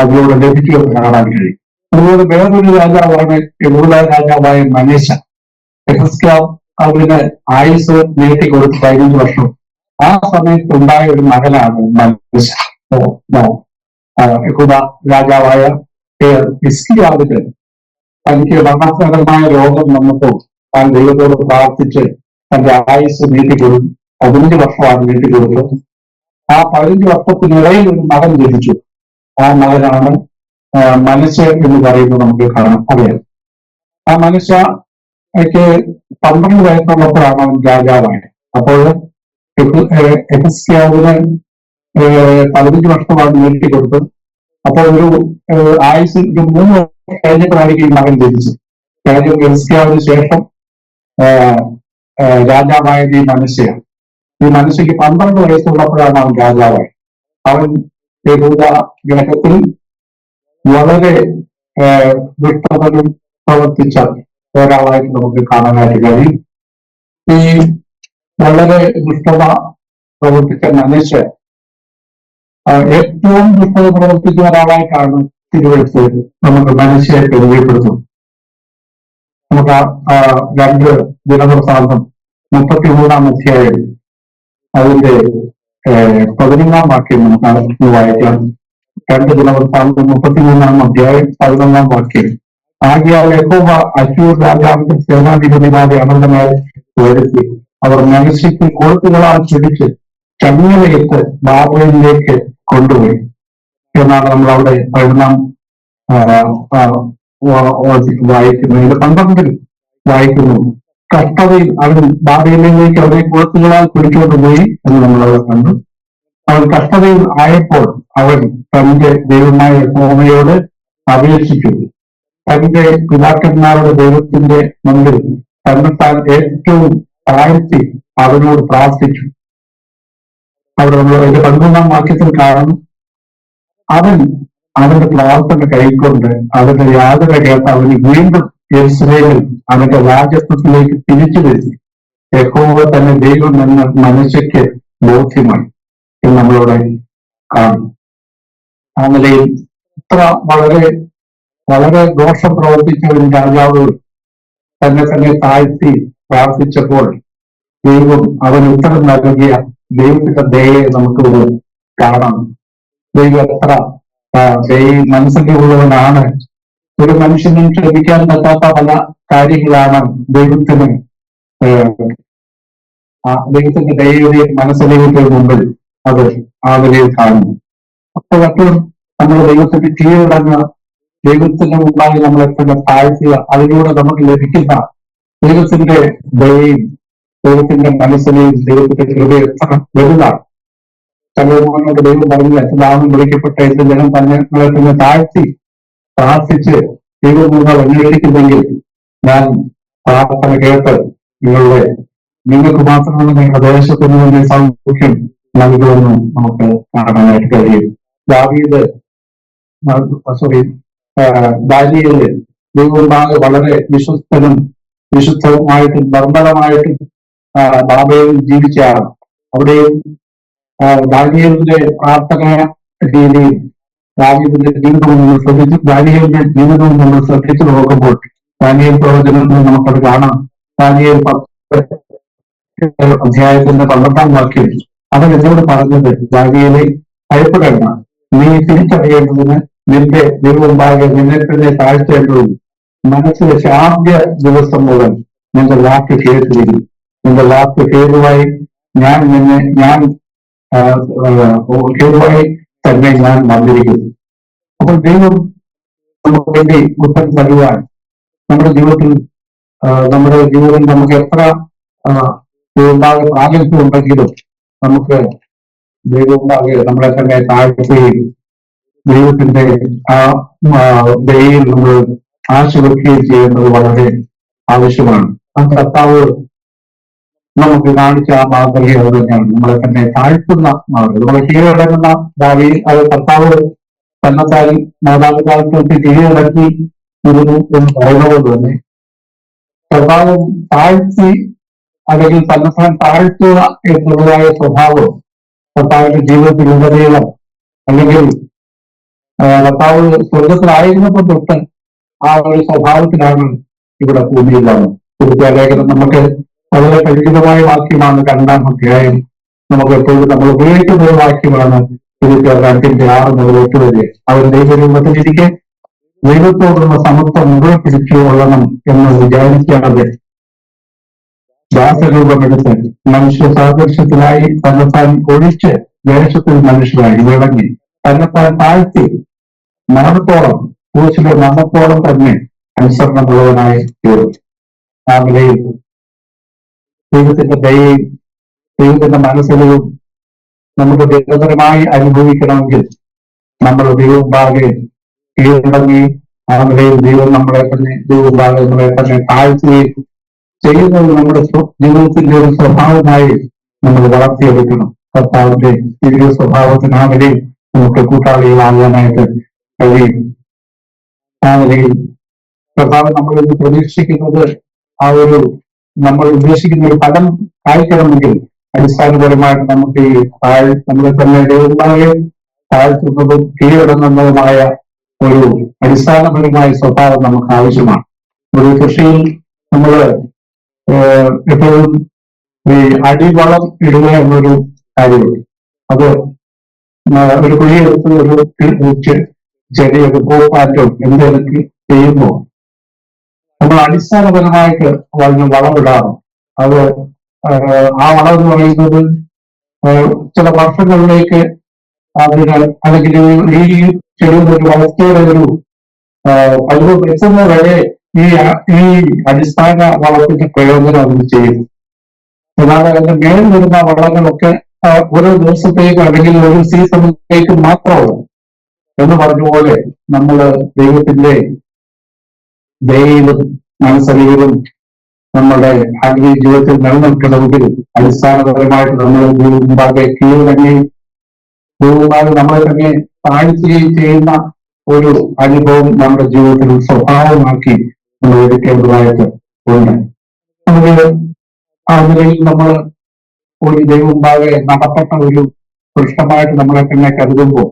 അതിലൂടെ ലഭിച്ചു എന്ന് കാണാൻ കഴിയും. അതുപോലെ വേറൊരു രാജാവാണ് യഹൂദ രാജാവായ മനേശ. അവന് ആയുസ് നീട്ടിക്കൊടുത്ത് 15 വർഷം. ആ സമയത്തുണ്ടായ ഒരു മകനാണ് മനേശ. യഹൂദ രാജാവായ ഹിസ്കിയാവിന് തനിക്ക് മരണകരമായ രോഗം വന്നപ്പോൾ താൻ ദൈവത്തോട് പ്രാർത്ഥിച്ച് തന്റെ ആയുസ് നീട്ടിക്കൊടുത്തു. 15 വർഷമാണ് നീട്ടിക്കൊടുത്തത്. ആ 15 വർഷത്തിനിടയിൽ ഒരു മകൻ ജനിച്ചു. ആ മകനാണ് മനശ്ശെ എന്ന് പറയുന്നത് നമുക്ക് കാണാം. അറിയാം. ആ മനശ്ശയ്ക്ക് 12 വയസ്സുള്ളപ്പോഴാണ് അവൻ രാജാവായത്. അപ്പോൾ ഹിസ്കിയാവിന് 15 വർഷമാണ് നീട്ടിക്കൊടുത്തത്. അപ്പോൾ ഒരു ആയുസ് 3 വർഷം കഴിഞ്ഞപ്പോഴാണ് ഈ മകൻ ജനിച്ചത്. കാര്യം ഹിസ്കിയാവിന് ശേഷം രാജാവായത് ഈ മനശ്ശയാണ്. ഈ മനശ്ശയ്ക്ക് 12 വയസ്സുള്ളപ്പോഴാണ് അവൻ രാജാവായത്. അവൻ യഹൂദ ഗ്രഹത്തിൽ വളരെ ദുഷ്ടതയും പ്രവർത്തിച്ച ഒരാളായിട്ട് നമുക്ക് കാണാനായിട്ട് കഴിയും. ഈ വളരെ ദുഷ്ടത പ്രവർത്തിച്ച മനശ്ശ ഏറ്റവും ദുഷ്ടത പ്രവർത്തിച്ച ഒരാളായിട്ടാണ് തിരുവെടുത്തത് നമുക്ക് മനശ്ശയെ പരിചയപ്പെടുത്തുന്നത്. നമുക്ക് 2 ദിനവൃത്താന്തം 33 അധ്യായം അതിന്റെ 11 വാക്യം നമുക്ക് വായിക്കാം. 2 ദിനവൃത്താന്തം 33 അധ്യായം 11 വാക്യം. ആകയാൽ യഹോവ അശ്ശൂർ രാജാവിന്റെ സേനാധിപതിമാരെ അവരുടെ മേൽ വരുത്തി അവർ മനശ്ശയ്ക്ക് കൊളുത്തുകളാൽ പിടിച്ച് ചങ്ങലയിട്ട് ബാബേലിലേക്ക് കൊണ്ടുപോയി എന്നാണ് നമ്മൾ അവിടെ 11 വായിക്കുന്നത്. 12 വായിക്കുന്നു. കഷ്ടതയിൽ അവൻ ബാബേലിലേക്ക് അവരെ കുളത്തുകളാൽ പിടിച്ചുകൊണ്ടുപോയി എന്ന് നമ്മളവിടെ കണ്ടു. അവൻ കഷ്ടതയിൽ ആയപ്പോൾ അവൻ തന്റെ ദൈവമായ യഹോവയോട് അപേക്ഷിച്ചു. തന്റെ പിതാക്കന്മാരുടെ ദൈവത്തിന്റെ മുമ്പിൽ തന്നെത്താൻ ഏറ്റവും താഴ്ത്തി അവനോട് പ്രാർത്ഥിച്ചു. അവിടെ നമ്മൾ അതിന്റെ 11 വാക്യത്തിൽ കാണുന്നു, അവൻ അവന്റെ പ്രാർത്ഥന കൈക്കൊണ്ട് അവന്റെ യാതന കേട്ട് അവന് വീണ്ടും യെരൂശലേമിൽ അവന്റെ രാജത്വത്തിലേക്ക് തിരിച്ചു വരുത്തി. യഹോവ തന്നെ ദൈവം എന്ന മനുഷ്യക്ക് ബോധ്യമായി എന്ന് നമ്മളോട് കാണും. ആ നിലയിൽ ഇത്ര വളരെ വളരെ ദോഷം പ്രവർത്തിച്ച ഒരു രാജാവ് തന്നെ താഴ്ത്തി പ്രാർത്ഥിച്ചപ്പോൾ ദൈവം അവൻ ഉത്തരം നൽകിയ ദൈവത്തിന്റെ ദയയെ നമുക്കിവിടെ കാണാം. ദൈവം എത്ര മനസ്സിലുള്ളവനാണ്. ഒരു മനുഷ്യനും ക്ഷമിക്കാൻ പറ്റാത്ത പല കാര്യങ്ങളാണ് ദൈവത്തിന്റെ ദയയുടെയും മനസ്സിലേക്കും മുമ്പിൽ അത് ആ നിലയിൽ കാണുന്നു. അപ്പോഴൊക്കെ നമ്മൾ ദൈവത്തിന്റെ കീഴടങ്ങുക, ദൈവത്തിന്റെ മുമ്പായി നമ്മളെ തന്നെ താഴ്ത്തുക, അതിലൂടെ നമുക്ക് ലഭിക്കുന്ന ദൈവത്തിന്റെ ദയയും ദൈവത്തിന്റെ മനസ്സിനെയും ദൈവത്തിന്റെ കൃപ എത്ര വലുതാണ്. സലോമോനോട് ദൈവം പറഞ്ഞില്ല, നാമം വിളിക്കപ്പെട്ട എന്റെ ജനം നിങ്ങളെ തന്നെ താഴ്ത്തി പ്രാർത്ഥിച്ച് ദൈവം നിങ്ങൾ അന്വേഷിക്കുന്നെങ്കിൽ ഞാൻ പ്രാർത്ഥന കേട്ട് നിങ്ങൾക്ക് മാത്രമല്ല നിങ്ങളുടെ ദേശത്തിന് തന്നെ സൗഖ്യം നൽകുമെന്ന് നമുക്ക് കാണാനായിട്ട് കഴിയും. ദാനിയേല് ദൈവമാകെ വളരെ വിശ്വസ്തനും വിശുദ്ധവുമായിട്ടും നിർമ്മലമായിട്ടും ബാബയിൽ ജീവിച്ചയാണ്. അവിടെയും ദാനിയേലിന്റെ പ്രാർത്ഥന രീതിയിൽ ദാവീദിന്റെ ജീവിതവും ദാനിയേലിന്റെ ജീവിതവും നമ്മൾ ശ്രദ്ധിച്ചു നോക്കുമ്പോൾ ദാനിയേൽ പ്രവചനത്തിൽ നമുക്കത് കാണാം. ദാനിയേൽ 10 അധ്യായത്തിന്റെ 12 വാക്യം അവൻ എന്നോട് പറഞ്ഞത്, ദാനിയേലെ ഭയപ്പെടേണ്ട, നീ തിരിച്ചറിയേണ്ടതിന് നിന്റെ ദൈവമുമ്പാകെ നിന്നെ തന്നെ താഴ്ത്തേണ്ടതും മനസ്സ് വെച്ച ആദ്യ ദിവസം മുതൽ നിന്റെ വാക്ക് കേട്ടിരിക്കും. നിന്റെ വാക്ക് കേതുവായി കേതുവായി തന്നെ ഞാൻ വന്നിരിക്കുന്നു. അപ്പോൾ ദൈവം നമുക്ക് വേണ്ടി ഉത്തരം നൽകുവാൻ നമ്മുടെ ജീവിതത്തിൽ നമുക്ക് എത്ര ദൈവമുമ്പാകെ പ്രാഗൽഭ്യം ഉണ്ടെങ്കിലും നമുക്ക് ദൈവമുമ്പാകെ നമ്മളെ തന്നെ താഴ്ത്തുകയും ദൈവത്തിന്റെ ആ ദയയിൽ നമ്മൾ ആശ്രയിക്കുകയും ചെയ്യുന്നത് വളരെ ആവശ്യമാണ്. ആ കർത്താവ് നമുക്ക് കാണിച്ച ആ മാതൃക അത് തന്നെയാണ്, നമ്മളെ തന്നെ താഴ്ത്തുന്ന മാതൃക. നമ്മളെ കീഴടങ്ങുന്ന അത് കർത്താവ് തന്നെത്താൻ മാതാപിതാക്കൾക്ക് കീഴടക്കി ഇരുന്നു എന്ന് പറയുന്നത് തന്നെ കർത്താവ് താഴ്ത്തി അല്ലെങ്കിൽ തന്നെത്താൻ താഴ്ത്തുക എന്നുള്ളതായ സ്വഭാവം കർത്താവിന്റെ ജീവിതത്തിൽ ഉടനീളം അല്ലെങ്കിൽ കർത്താവ് സ്വർഗത്തിലായിരുന്നപ്പോൾ തൊട്ട് ആ ഒരു സ്വഭാവത്തിലാണ് ഇവിടെ ഭൂമിയിലാണ്. ലേഖനം നമുക്ക് വളരെ പരിചിതമായ വാക്യമാണ്. 2-ാം അധ്യായം നമുക്ക് എപ്പോഴും നമ്മൾ ഉപയോഗിക്കുന്ന ഒരു വാക്യമാണ്. 2:6 മുതൽ 8 വരെ അവർ ദൈവരൂപത്തിലിരിക്കെ ദൈവത്തോടുള്ള സമത്വം മുഴുവൻ പിടിച്ചു കൊള്ളണം എന്ന് വിചാരിക്കാതെ ദാസരൂപമെടുത്ത് മനുഷ്യ സാദൃശ്യത്തിലായി തന്നെത്താൻ ഒഴിച്ച് വേഷത്തിൽ മനുഷ്യരായി വിളങ്ങി തന്നെത്താൻ താഴ്ത്തി മരണത്തോളം ക്രൂശിലെ മരണത്തോളം തന്നെ അനുസരണമുള്ളവനായി തീർന്നു. ആ നിലയിൽ ദൈവത്തിന്റെ ദയയും ദൈവത്തിന്റെ മനസ്സിലും നമുക്ക് നിരന്തരമായി അനുഭവിക്കണമെങ്കിൽ നമ്മൾ ദൈവമുമ്പാകെ കീഴടങ്ങി ആ നിലയിൽ ദൈവം നമ്മളെ തന്നെ താഴ്ത്തുകയും ചെയ്യുന്നത് നമ്മുടെ ജീവിതത്തിന്റെ ഒരു സ്വഭാവമായി നമ്മൾ വളർത്തിയെടുക്കണം. കർത്താവിന്റെ ദിവ്യ സ്വഭാവത്തിന് ആ നിലയിൽ നമുക്ക് കൂട്ടാളികളാകാനായിട്ട് കഴിയും. ആ നിലയിൽ കർത്താവ് നമ്മളിൽ നിന്ന് പ്രതീക്ഷിക്കുന്നത് നമ്മൾ ഉദ്ദേശിക്കുന്ന ഒരു ഫലം കായ്ക്കണമെങ്കിൽ അടിസ്ഥാനപരമായിട്ട് നമുക്ക് ഈ നമ്മളെ തന്നെ ദൈവമാകെ താഴ്ത്തുന്നതും കീഴടങ്ങുന്നതുമായ ഒരു അടിസ്ഥാനപരമായ സ്വഭാവം നമുക്ക് ആവശ്യമാണ്. ഒരു കൃഷിയിൽ നമ്മൾ എപ്പോഴും ഈ അടിവളം ഇടുക എന്നൊരു കാര്യമുണ്ട്. അത് ഒരു കുഴിയെടുത്ത് ഒരു ചെടിയൊക്കെ പൂപ്പാറ്റോ എന്തെങ്കിലും ചെയ്യുമ്പോൾ നമ്മൾ അടിസ്ഥാനപരമായിട്ട് വളമിടാറും. അത് ആ വളം എന്ന് പറയുന്നത് ചില വർഷങ്ങളിലേക്ക് അതിന് അല്ലെങ്കിൽ ഈ ചെടിയുടെ ഒരു വളർച്ചയുടെ ഒരു കഴിവ് വെച്ചുന്ന വരെ ഈ അടിസ്ഥാന വളത്തിന്റെ പ്രയോജനം അതിന് ചെയ്യും. എന്നാൽ അതിന്റെ മേൽ വരുന്ന വളങ്ങളൊക്കെ ഓരോ ദിവസത്തേക്ക് അല്ലെങ്കിൽ ഒരു സീസണിലേക്ക് മാത്രമാണ് എന്ന് പറഞ്ഞ പോലെ നമ്മൾ ദൈവത്തിന്റെ ദയയിലും മനസ്സറിയിലും നമ്മുടെ ആത്മീയ ജീവിതത്തിൽ നിലനിൽക്കണമെങ്കിൽ അടിസ്ഥാനപരമായിട്ട് നമ്മൾ മുമ്പാകെ കീഴടങ്ങി മുമ്പാകെ നമ്മളെ തന്നെ താഴ്ത്തുകയും ചെയ്യുന്ന ഒരു അനുഭവം നമ്മുടെ ജീവിതത്തിൽ സ്വഭാവമാക്കി നമ്മൾ എടുക്കേണ്ടതായിട്ട് ഉണ്ട്. നമുക്ക് ആ നിലയിൽ നമ്മൾ ഒരു ദൈവം മുമ്പാകെ നടപ്പെട്ട ഒരു പൃഷ്ഠമായിട്ട് നമ്മളെ തന്നെ കരുതുമ്പോൾ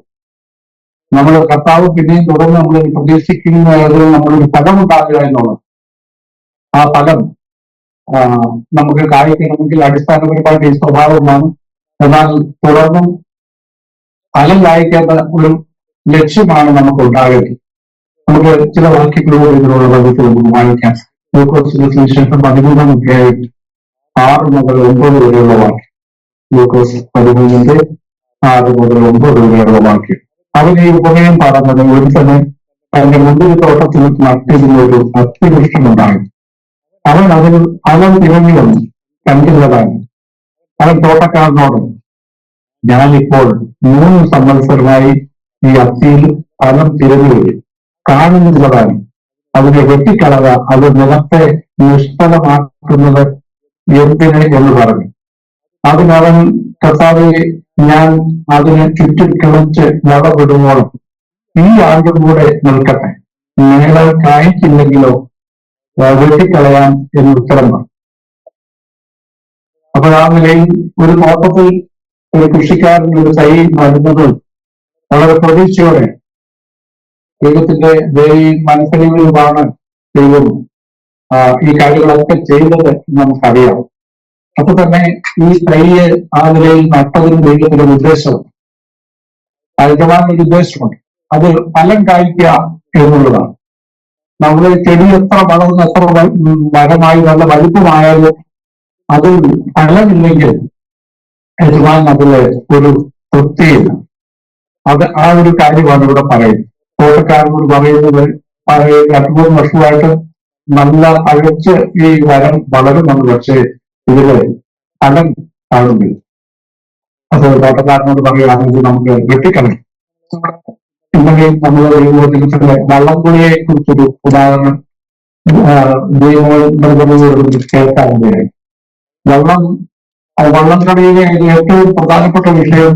നമ്മൾ കർത്താവ് പിന്നെയും തുടർന്ന് നമ്മൾ പ്രതീക്ഷിക്കുന്നത് നമ്മളൊരു ഫലം ഉണ്ടാകുക എന്നുള്ളത്. ആ ഫലം നമുക്ക് കായ്ക്കണമെങ്കിൽ അടിസ്ഥാനപരമായിട്ട് ഈ സ്വഭാവമാണ്. എന്നാൽ തുടർന്നും ഫലം കായ്ക്കേണ്ട ഒരു ലക്ഷ്യമാണ് നമുക്ക് ഉണ്ടാകേണ്ടത്. നമുക്ക് ചില വാക്യങ്ങളോട് ഇതിനുള്ള വകുപ്പ് നമുക്ക് വായിക്കാം. ലൂക്കോസിന്റെ സുവിശേഷം 13-ാം അധ്യായം 6 മുതൽ 9 വരെയുള്ള വാക്യം. ലൂക്കോസ് 13-ന്റെ 6 മുതൽ 9 വരെയുള്ള വാക്യം. അവൻ ഈ ഉപമയം പറഞ്ഞത് ഒരുത്തന് തന്റെ മുന്തിരിത്തോട്ടത്തിൽ നട്ടിരുന്ന ഒരു അത്യവൃഷ്ടമുണ്ടായി. അവൻ തിരഞ്ഞു വന്നു കണ്ടില്ലതാണ്. അവൻ തോട്ടക്കാരനോട്, ഞാനിപ്പോൾ 3 സംവത്സരമായി ഈ അത്തിയിൽ ഫലം തിരഞ്ഞു വരും, കാണുന്നതാണ്. അതിനെ വെട്ടിക്കളക, അത് നിലത്തെ നിഷ്ഫലമാക്കുന്നത് എന്തിന് എന്ന് പറഞ്ഞു. അതിനവൻ, കർത്താവേ, ഞാൻ അതിനെ ചുറ്റും കിളച്ച് വളവിടുവോളം ഈ ആണ്ടും കൂടെ നിൽക്കട്ടെ, മേലെ കായ്ക്കില്ലെങ്കിലോ വെട്ടിക്കളയാം എന്ന് ഉത്തരം പറഞ്ഞു. അപ്പോൾ ആ നിലയിൽ ഒരു തോട്ടത്തിൽ ഒരു കൃഷിക്കാരൻ ഒരു തൈ നടുന്നത് വളരെ പ്രതീക്ഷയോടെ ദൈവത്തിന്റെ ദയയും മനസ്സലിവുമാണ് ദൈവം ഈ കാര്യങ്ങളൊക്കെ ചെയ്തത് നമുക്കറിയാം. അപ്പൊ തന്നെ ഈ തൈയെ ആ നിലയിൽ നട്ടതിന് ദൈവത്തിന്റെ ഉദ്ദേശമുണ്ട്, യജമാനൊരു ഉദ്ദേശമുണ്ട്. അത് ഫലം കായ്ക്കുക എന്നുള്ളതാണ്. നമ്മുടെ ചെടി എത്ര വളർന്ന് എത്ര മരമായി നല്ല വലുപ്പമായാലും അത് ഫലമില്ലെങ്കിൽ യജമാൻ അതില് ഒരു തൃപ്തിയില്ല. അത് ആ ഒരു കാര്യമാണ് ഇവിടെ പറയുന്നത്. തോട്ടക്കാരനോട് പറയുന്നത് 2-3 വർഷമായിട്ട് നല്ല അഴച്ച് ഈ മരം വളരുന്നുണ്ട്, പക്ഷേ ഇതില് ഫലം കാണുന്നില്ല. അത് തോട്ടക്കാരനോട് പറയുകയാണെങ്കിൽ നമുക്ക് വെട്ടിക്കളയും. ഇന്നലെയും നമ്മൾ ദൈവത്തിന്റെ വള്ളംകുളിയെ കുറിച്ചൊരു ഉദാഹരണം കേൾക്കാറുണ്ടായി. വള്ളംകളിയിലെ ഏറ്റവും പ്രധാനപ്പെട്ട വിഷയം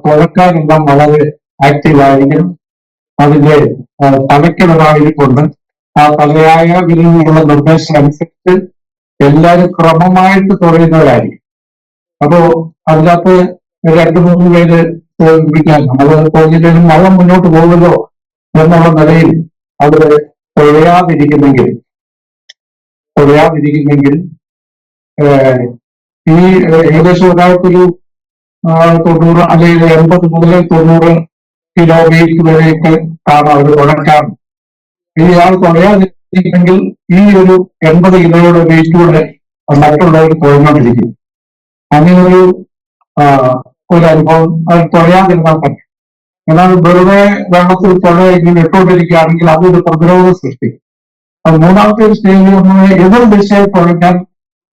തുഴക്കാരെല്ലാം വളരെ ആക്റ്റീവായിരിക്കണം. അതിന്റെ തലയ്ക്കൊരാളിരിക്കൊണ്ട് ആ തലയായ വിരുന്നുള്ള നിർദ്ദേശം അനുസരിച്ച് എല്ലാവരും ക്രമമായിട്ട് തുഴയുന്നവരായിരിക്കും. അപ്പോ അതിനകത്ത് 2-3 പേര് തോൽപ്പിക്കാൻ അത് തോന്നിയില്ലെങ്കിലും വള്ളം മുന്നോട്ട് പോകുമല്ലോ എന്നുള്ള നിലയിൽ അവിടെ തുഴയാതിരിക്കുന്നെങ്കിൽ ഈ ഏകദേശം ഒരാൾക്കൊരു 90 അല്ലെങ്കിൽ 80 മുതൽ 90 കിലോമീറ്റർ വരെയൊക്കെ ആണ് അവർ തുഴക്കാറ്. ഇയാൾ തുഴയാതിരിക്കുന്നെങ്കിൽ ഈ ഒരു 80 കിലോയുടെ വെയിറ്റൂടെ മറ്റുള്ളവർ തുഴഞ്ഞോണ്ടിരിക്കും. അങ്ങനൊരു അനുഭവം അത് തുഴയാതിരുന്നാൽ പറ്റും. എന്നാൽ വെറുതെ വെള്ളത്തിൽ തുഴ ഇങ്ങനെ ഇട്ടുകൊണ്ടിരിക്കുകയാണെങ്കിൽ അതൊരു പ്രതിരോധം സൃഷ്ടിക്കും. അത് മൂന്നാമത്തെ ഒരു സ്റ്റേജിൽ എതിർ ദിശയിൽ തുഴഞ്ഞാൽ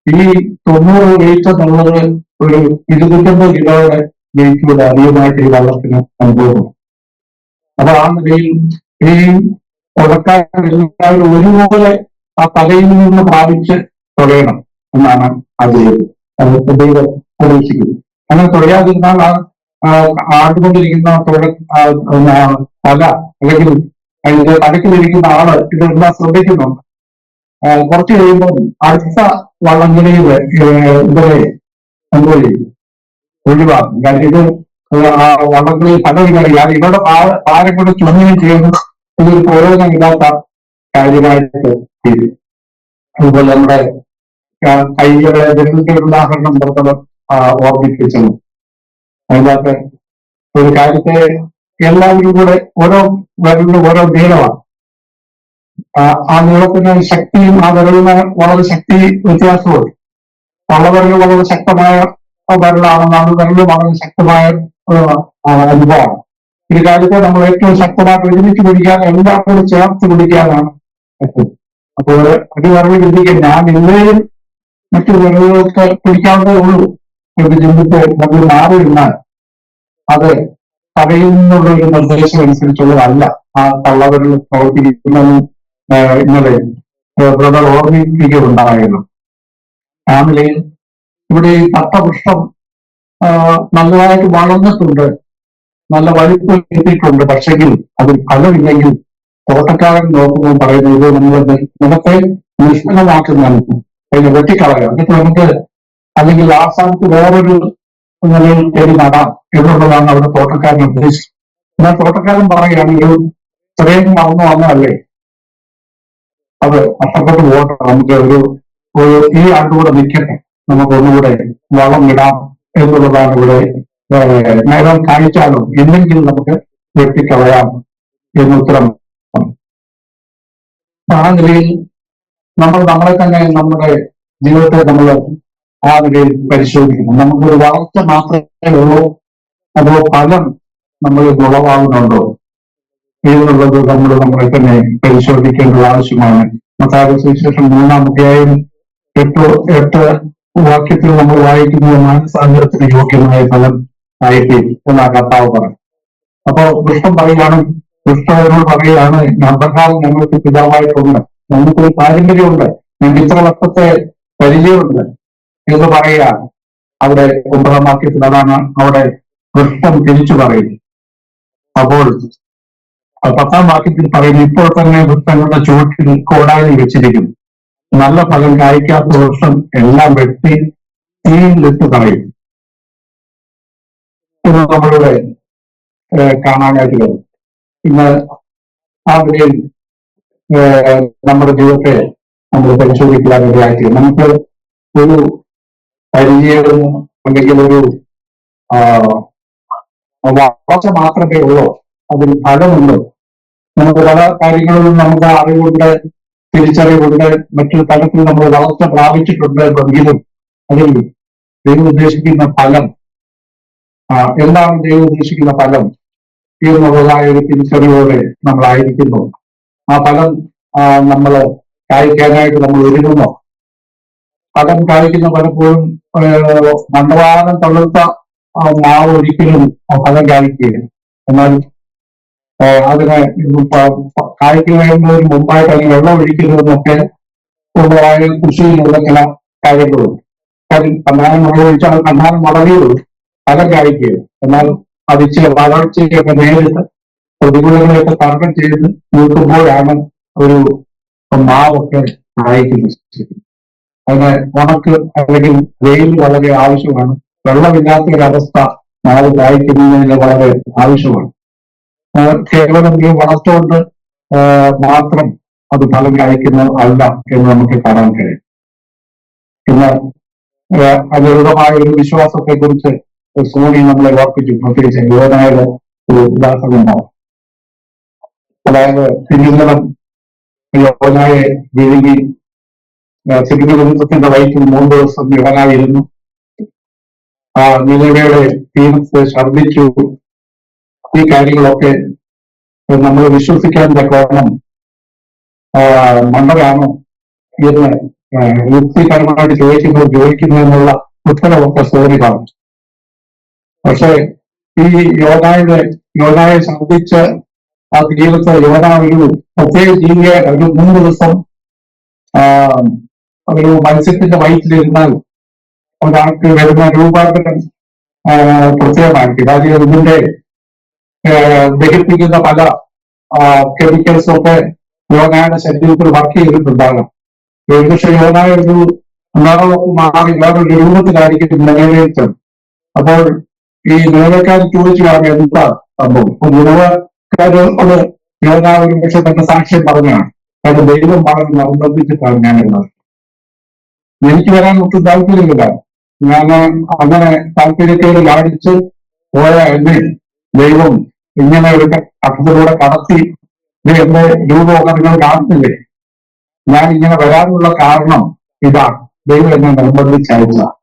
ഈ 90 വെയിറ്റ് എന്നുള്ളത് ഒരു 250 കിലോയുടെ വെയിറ്റിലൂടെ അധികമായിട്ട് ഈ വെള്ളത്തിന് അനുഭവം. അപ്പൊ ആ നിലയിൽ ഈ തുഴക്കാരെല്ലാവരും ഒരുപോലെ ആ തലയിൽ നിന്ന് പ്രാപിച്ച് തുഴയണം എന്നാണ് ദൈവം പ്രതീക്ഷിക്കുന്നത്. അങ്ങനെ തുഴയാതിരുന്നാൽ ആടുകൊണ്ടിരിക്കുന്ന തല അല്ലെങ്കിൽ അതിന്റെ തലക്കിലിരിക്കുന്ന ആള് ഇതെല്ലാം ശ്രദ്ധിക്കുന്നുണ്ട്. കുറച്ച് കഴിയുമ്പോൾ അടുത്ത വള്ളംകളിയിൽ ഇവരെ ഒഴിവാക്കും. കാരണം ഇത് വള്ളംകളിയിൽ പലവിധ ഇവരുടെ ഭാരം കൊണ്ട് ചുമങ്ങുകയും ചെയ്യുന്നത് ഇതൊരു പ്രയോജനമില്ലാത്ത കാര്യമായിട്ട് തീരും. അതുപോലെ നമ്മുടെ കൈകളെ ജനങ്ങളുടെ ഉദാഹരണം പുറത്തത് ഓർമ്മിപ്പിച്ചത്. അതിനകത്ത് ഒരു കാര്യത്തെ എല്ലാവരും കൂടെ ഓരോ വിരലിന് ഓരോ നീളമാണ്. ആ നീളത്തിന് ശക്തിയും ആ വിരലിന് വളരെ ശക്തി വ്യത്യാസമുണ്ട്. വിരൽ വളരെ ശക്തമായ വിരലാണെന്നാണ് വിരൽ വളരെ ശക്തമായ അനുഭവമാണ്. ഒരു കാര്യത്തെ നമ്മൾ ഏറ്റവും ശക്തമായിട്ട് ഒരുമിച്ച് പിടിക്കാൻ, എല്ലാം കൂടി ചേർത്ത് പിടിക്കാനാണ് പറ്റും. അപ്പോൾ അത് പറഞ്ഞു ചിന്തിക്കുക, ഞാൻ ഇന്നേയും മറ്റു വിറകുകളൊക്കെ പിടിക്കാവുന്നതേ ഉള്ളൂ എന്ന് ചിന്തിച്ച് നമ്മൾ മാറി നിന്നാൽ അത് കടയിൽ നിന്നുള്ള ഒരു നിർദ്ദേശം അനുസരിച്ചുള്ളതല്ല ആ തള്ളവരിൽ പ്രവർത്തിക്കുന്നതും ഇന്നലെ ബ്രദർ ഓർമ്മിപ്പിക്കുകയുണ്ടായിരുന്നു. ആ നിലയിൽ ഇവിടെ ഈ തട്ടവൃക്ഷം നല്ലതായിട്ട് വളർന്നിട്ടുണ്ട്, നല്ല വലിപ്പം എത്തിയിട്ടുണ്ട്. പക്ഷെങ്കിൽ അതിൽ ഫലമില്ലെങ്കിൽ തോട്ടക്കാരൻ നോക്കുമ്പോൾ പറയുന്നത് ഇത് നമ്മൾ നിലത്തെ നിഷ്ഫലമാക്കുന്നതാണ്, അതിനെ വെട്ടിക്കളയുക. എന്നിട്ട് നമുക്ക് അല്ലെങ്കിൽ ആ സ്ഥാനത്ത് വേറൊരു നിലയിൽ തേടി നടാം എന്നുള്ളതാണ് അവിടെ തോട്ടക്കാരൻ ഉദ്ദേശിച്ചത്. എന്നാൽ തോട്ടക്കാരൻ പറയുകയാണെങ്കിൽ ഇത്രയും വളർന്നു വന്നതല്ലേ, അത് നഷ്ടപ്പെട്ടു പോകട്ടെ, നമുക്ക് ഒരു ഈ ആണ്ടുകൂടെ നിൽക്കട്ടെ, നമുക്ക് ഒന്നുകൂടെ വളം ഇടാം എന്നുള്ളതാണ് ഇവിടെ. നേരം കായ്ച്ചാലോ ഇല്ലെങ്കിൽ നമുക്ക് വെട്ടിക്കളയാം എന്ന് ഉത്തരം. ആ നിലയിൽ നമ്മൾ നമ്മളെ തന്നെ, നമ്മുടെ ജീവിതത്തെ നമ്മൾ ആ നിലയിൽ പരിശോധിക്കണം. നമുക്കൊരു വളർച്ച മാത്രമേ ഉള്ളൂ, അതോ ഫലം നമ്മൾ ഉളവാകുന്നുണ്ടോ എന്നുള്ളത് നമ്മൾ നമ്മളെ തന്നെ പരിശോധിക്കേണ്ടത് ആവശ്യമാണ്. മത്തായിയുടെ സുവിശേഷം 3-ാം അധ്യായം 8 വാക്യത്തിൽ നമ്മൾ വായിക്കുന്നത് മാനസാന്തരത്തിന് യോഗ്യമായ ഫലം ആയിട്ട് എന്നാ കർത്താവ് പറഞ്ഞു. അപ്പോ വൃക്ഷം പറയുകയാണ്, വൃക്ഷങ്ങളോട് പറയുകയാണ്, അബ്രഹാം ഞങ്ങൾക്ക് പിതാവായിട്ടുണ്ട്, ഞങ്ങൾക്ക് പാരമ്പര്യമുണ്ട്, ഞങ്ങൾക്ക് ഇത്ര വർഷത്തെ പരിചയമുണ്ട് എന്ന് പറയുകയാണ്. അവിടെ 9-ാം വാക്യത്തിൽ അതാണ് അവിടെ വൃക്ഷം തിരിച്ചു പറയുന്നത്. അപ്പോൾ 10-ാം വാക്യത്തിൽ പറയുന്നു, ഇപ്പോൾ തന്നെ വൃക്ഷങ്ങളുടെ ചുവട്ടിൽ കോടാലി വെച്ചിരിക്കും, നല്ല ഫലം കായ്ക്കാത്ത വൃക്ഷം എല്ലാം വെട്ടി തീയിലിട്ട് കളയും എന്ന് നമ്മളിവിടെ കാണാനായിട്ട് കഴിയും. ഇന്ന് ആ നിലയിൽ നമ്മുടെ ജീവിതത്തെ നമ്മൾ പരിശോധിക്കാനിടയാക്കി നമുക്ക് ഒരു പരിചയമോ അല്ലെങ്കിൽ ഒരു വളർച്ച മാത്രമേ ഉള്ളൂ, അതിന് ഫലമുണ്ട്. നമുക്ക് പല കാര്യങ്ങളിലും നമുക്ക് അറിവുണ്ട്, തിരിച്ചറിവുണ്ട്, മറ്റൊരു തലത്തിൽ നമ്മൾ വളർച്ച പ്രാപിച്ചിട്ടുണ്ട് എങ്കിലും അതിൽ ദൈവം ഉദ്ദേശിക്കുന്ന ഫലം എന്താണ്, ദൈവം ഉദ്ദേശിക്കുന്ന ഫലം എന്നുള്ളതായ ഒരു തിരിച്ചറിവോടെ നമ്മളായിരിക്കുന്നു. ആ ഫലം നമ്മൾ കായ്ക്കാനായിട്ട് നമ്മൾ ഒരുങ്ങുന്നു. ഫലം കായ്ക്കുന്ന പലപ്പോഴും മണ്ഡവാനം തളുത്ത മാവ് ഒരിക്കലും ഫലം കായ്ക്കുകയില്ല. എന്നാൽ അതിനെ കായ്ക്കുന്നതിന് മുമ്പായിട്ട് അതിന് വെള്ളം ഒഴിക്കുന്നതെന്നൊക്കെ ഉള്ളതായ കൃഷിയിലുള്ള ചില കാര്യങ്ങളുണ്ട്. കണ്ണാനം വെള്ളം ഒഴിച്ചാൽ കണ്ണാനം വളരെയുള്ളൂ, ഫലം കായ്ക്കുകയില്ല. എന്നാൽ അത് ഇച്ചിരി വളർച്ചയൊക്കെ നേരിട്ട് പ്രതികൂലങ്ങളെയൊക്കെ തരണം ചെയ്ത് നിൽക്കുമ്പോഴാണ് ഒരു മാവൊക്കെ കായ്ക്കുന്നത്. അതിന് ഉണക്ക് അല്ലെങ്കിൽ വെയിൽ വളരെ ആവശ്യമാണ്. വെള്ളമില്ലാത്ത ഒരവസ്ഥ മാവ് കായ്ക്കുന്നതിന് വളരെ ആവശ്യമാണ്. കേവലം ഈ വളർച്ച കൊണ്ട് മാത്രം അത് ഫലം കായ്ക്കുന്നത് അല്ല എന്ന് നമുക്ക് കാണാൻ കഴിയും. പിന്നെ അനിരുദ്ധമായ ഒരു വിശ്വാസത്തെ കുറിച്ച് സോണി നമ്മളെ ഓർപ്പിച്ചു. പ്രത്യേകിച്ച് യുവനായുടെ ഒരു ഉദാഹരണമാണ്. അതായത് തിരുവനന്തപുരം യോനായെ വിഴുങ്ങി തിരുവനന്തപുരത്തിന്റെ വയറ്റിൽ 3 ദിവസം യുവനായിരുന്നു. ആ നിലവയുടെ തീരത്ത് ഛർദ്ദിച്ചു. ഈ കാര്യങ്ങളൊക്കെ നമ്മൾ വിശ്വസിക്കാൻ തക്കവണ്ണം മണ്ടരാണോ എന്ന് യുക്തിപരമായിട്ട് ചോദിക്കുന്നു എന്നുള്ള ഉത്തരവൊക്കെ സോറി പറഞ്ഞു. പക്ഷെ ഈ യോനായെ ഛർദ്ദിച്ച് ആ തീരത്ത് യോന ഒരു പ്രത്യേക ജീവിയെ ഒരു 3 ദിവസം ഒരു മത്സ്യത്തിന്റെ വയറ്റിലിരുന്നാൽ ഒരാൾക്ക് വരുന്ന രൂപാന്തരം പ്രത്യേകമായിരിക്കും. കാര്യം ഇതിന്റെ ദഹിപ്പിക്കുന്ന പല കെമിക്കൽസും ഒക്കെ യോനായുടെ ശരീരത്തിൽ വർക്ക് ചെയ്തിട്ടുണ്ടാകാം. ഏകദേശം യോനായ ഒരു നിറമൊക്കെ മാറി വേറൊരു രൂപത്തിലായിരിക്കും നിലവിലേറ്റത്. അപ്പോൾ ഈ നിലവേക്കാർ ചോദിച്ചു കാണും എന്താ സംഭവം. നിലവേക്കാരോട് യോന ഒരു പക്ഷെ തന്റെ സാക്ഷ്യം പറഞ്ഞാണ്, കാരണം ദൈവം പറഞ്ഞ് നിർബന്ധിച്ചിട്ടാണ് ഞാനുള്ളത്. എനിക്ക് വരാൻ ഒട്ടും താല്പര്യമില്ല. ഞാൻ അങ്ങനെ താല്പര്യത്തോട് ലാടിച്ച് പോയ എന്നെ ദൈവം ഇങ്ങനെ ഒരു ഘട്ടത്തിലൂടെ കടത്തി എന്റെ രൂപമൊക്കെ നിങ്ങൾ കാണുന്നില്ലേ. ഞാൻ ഇങ്ങനെ വരാനുള്ള കാരണം ഇതാണ്, ദൈവം എന്നെ നിർബന്ധിച്ചയച്ചതാണ്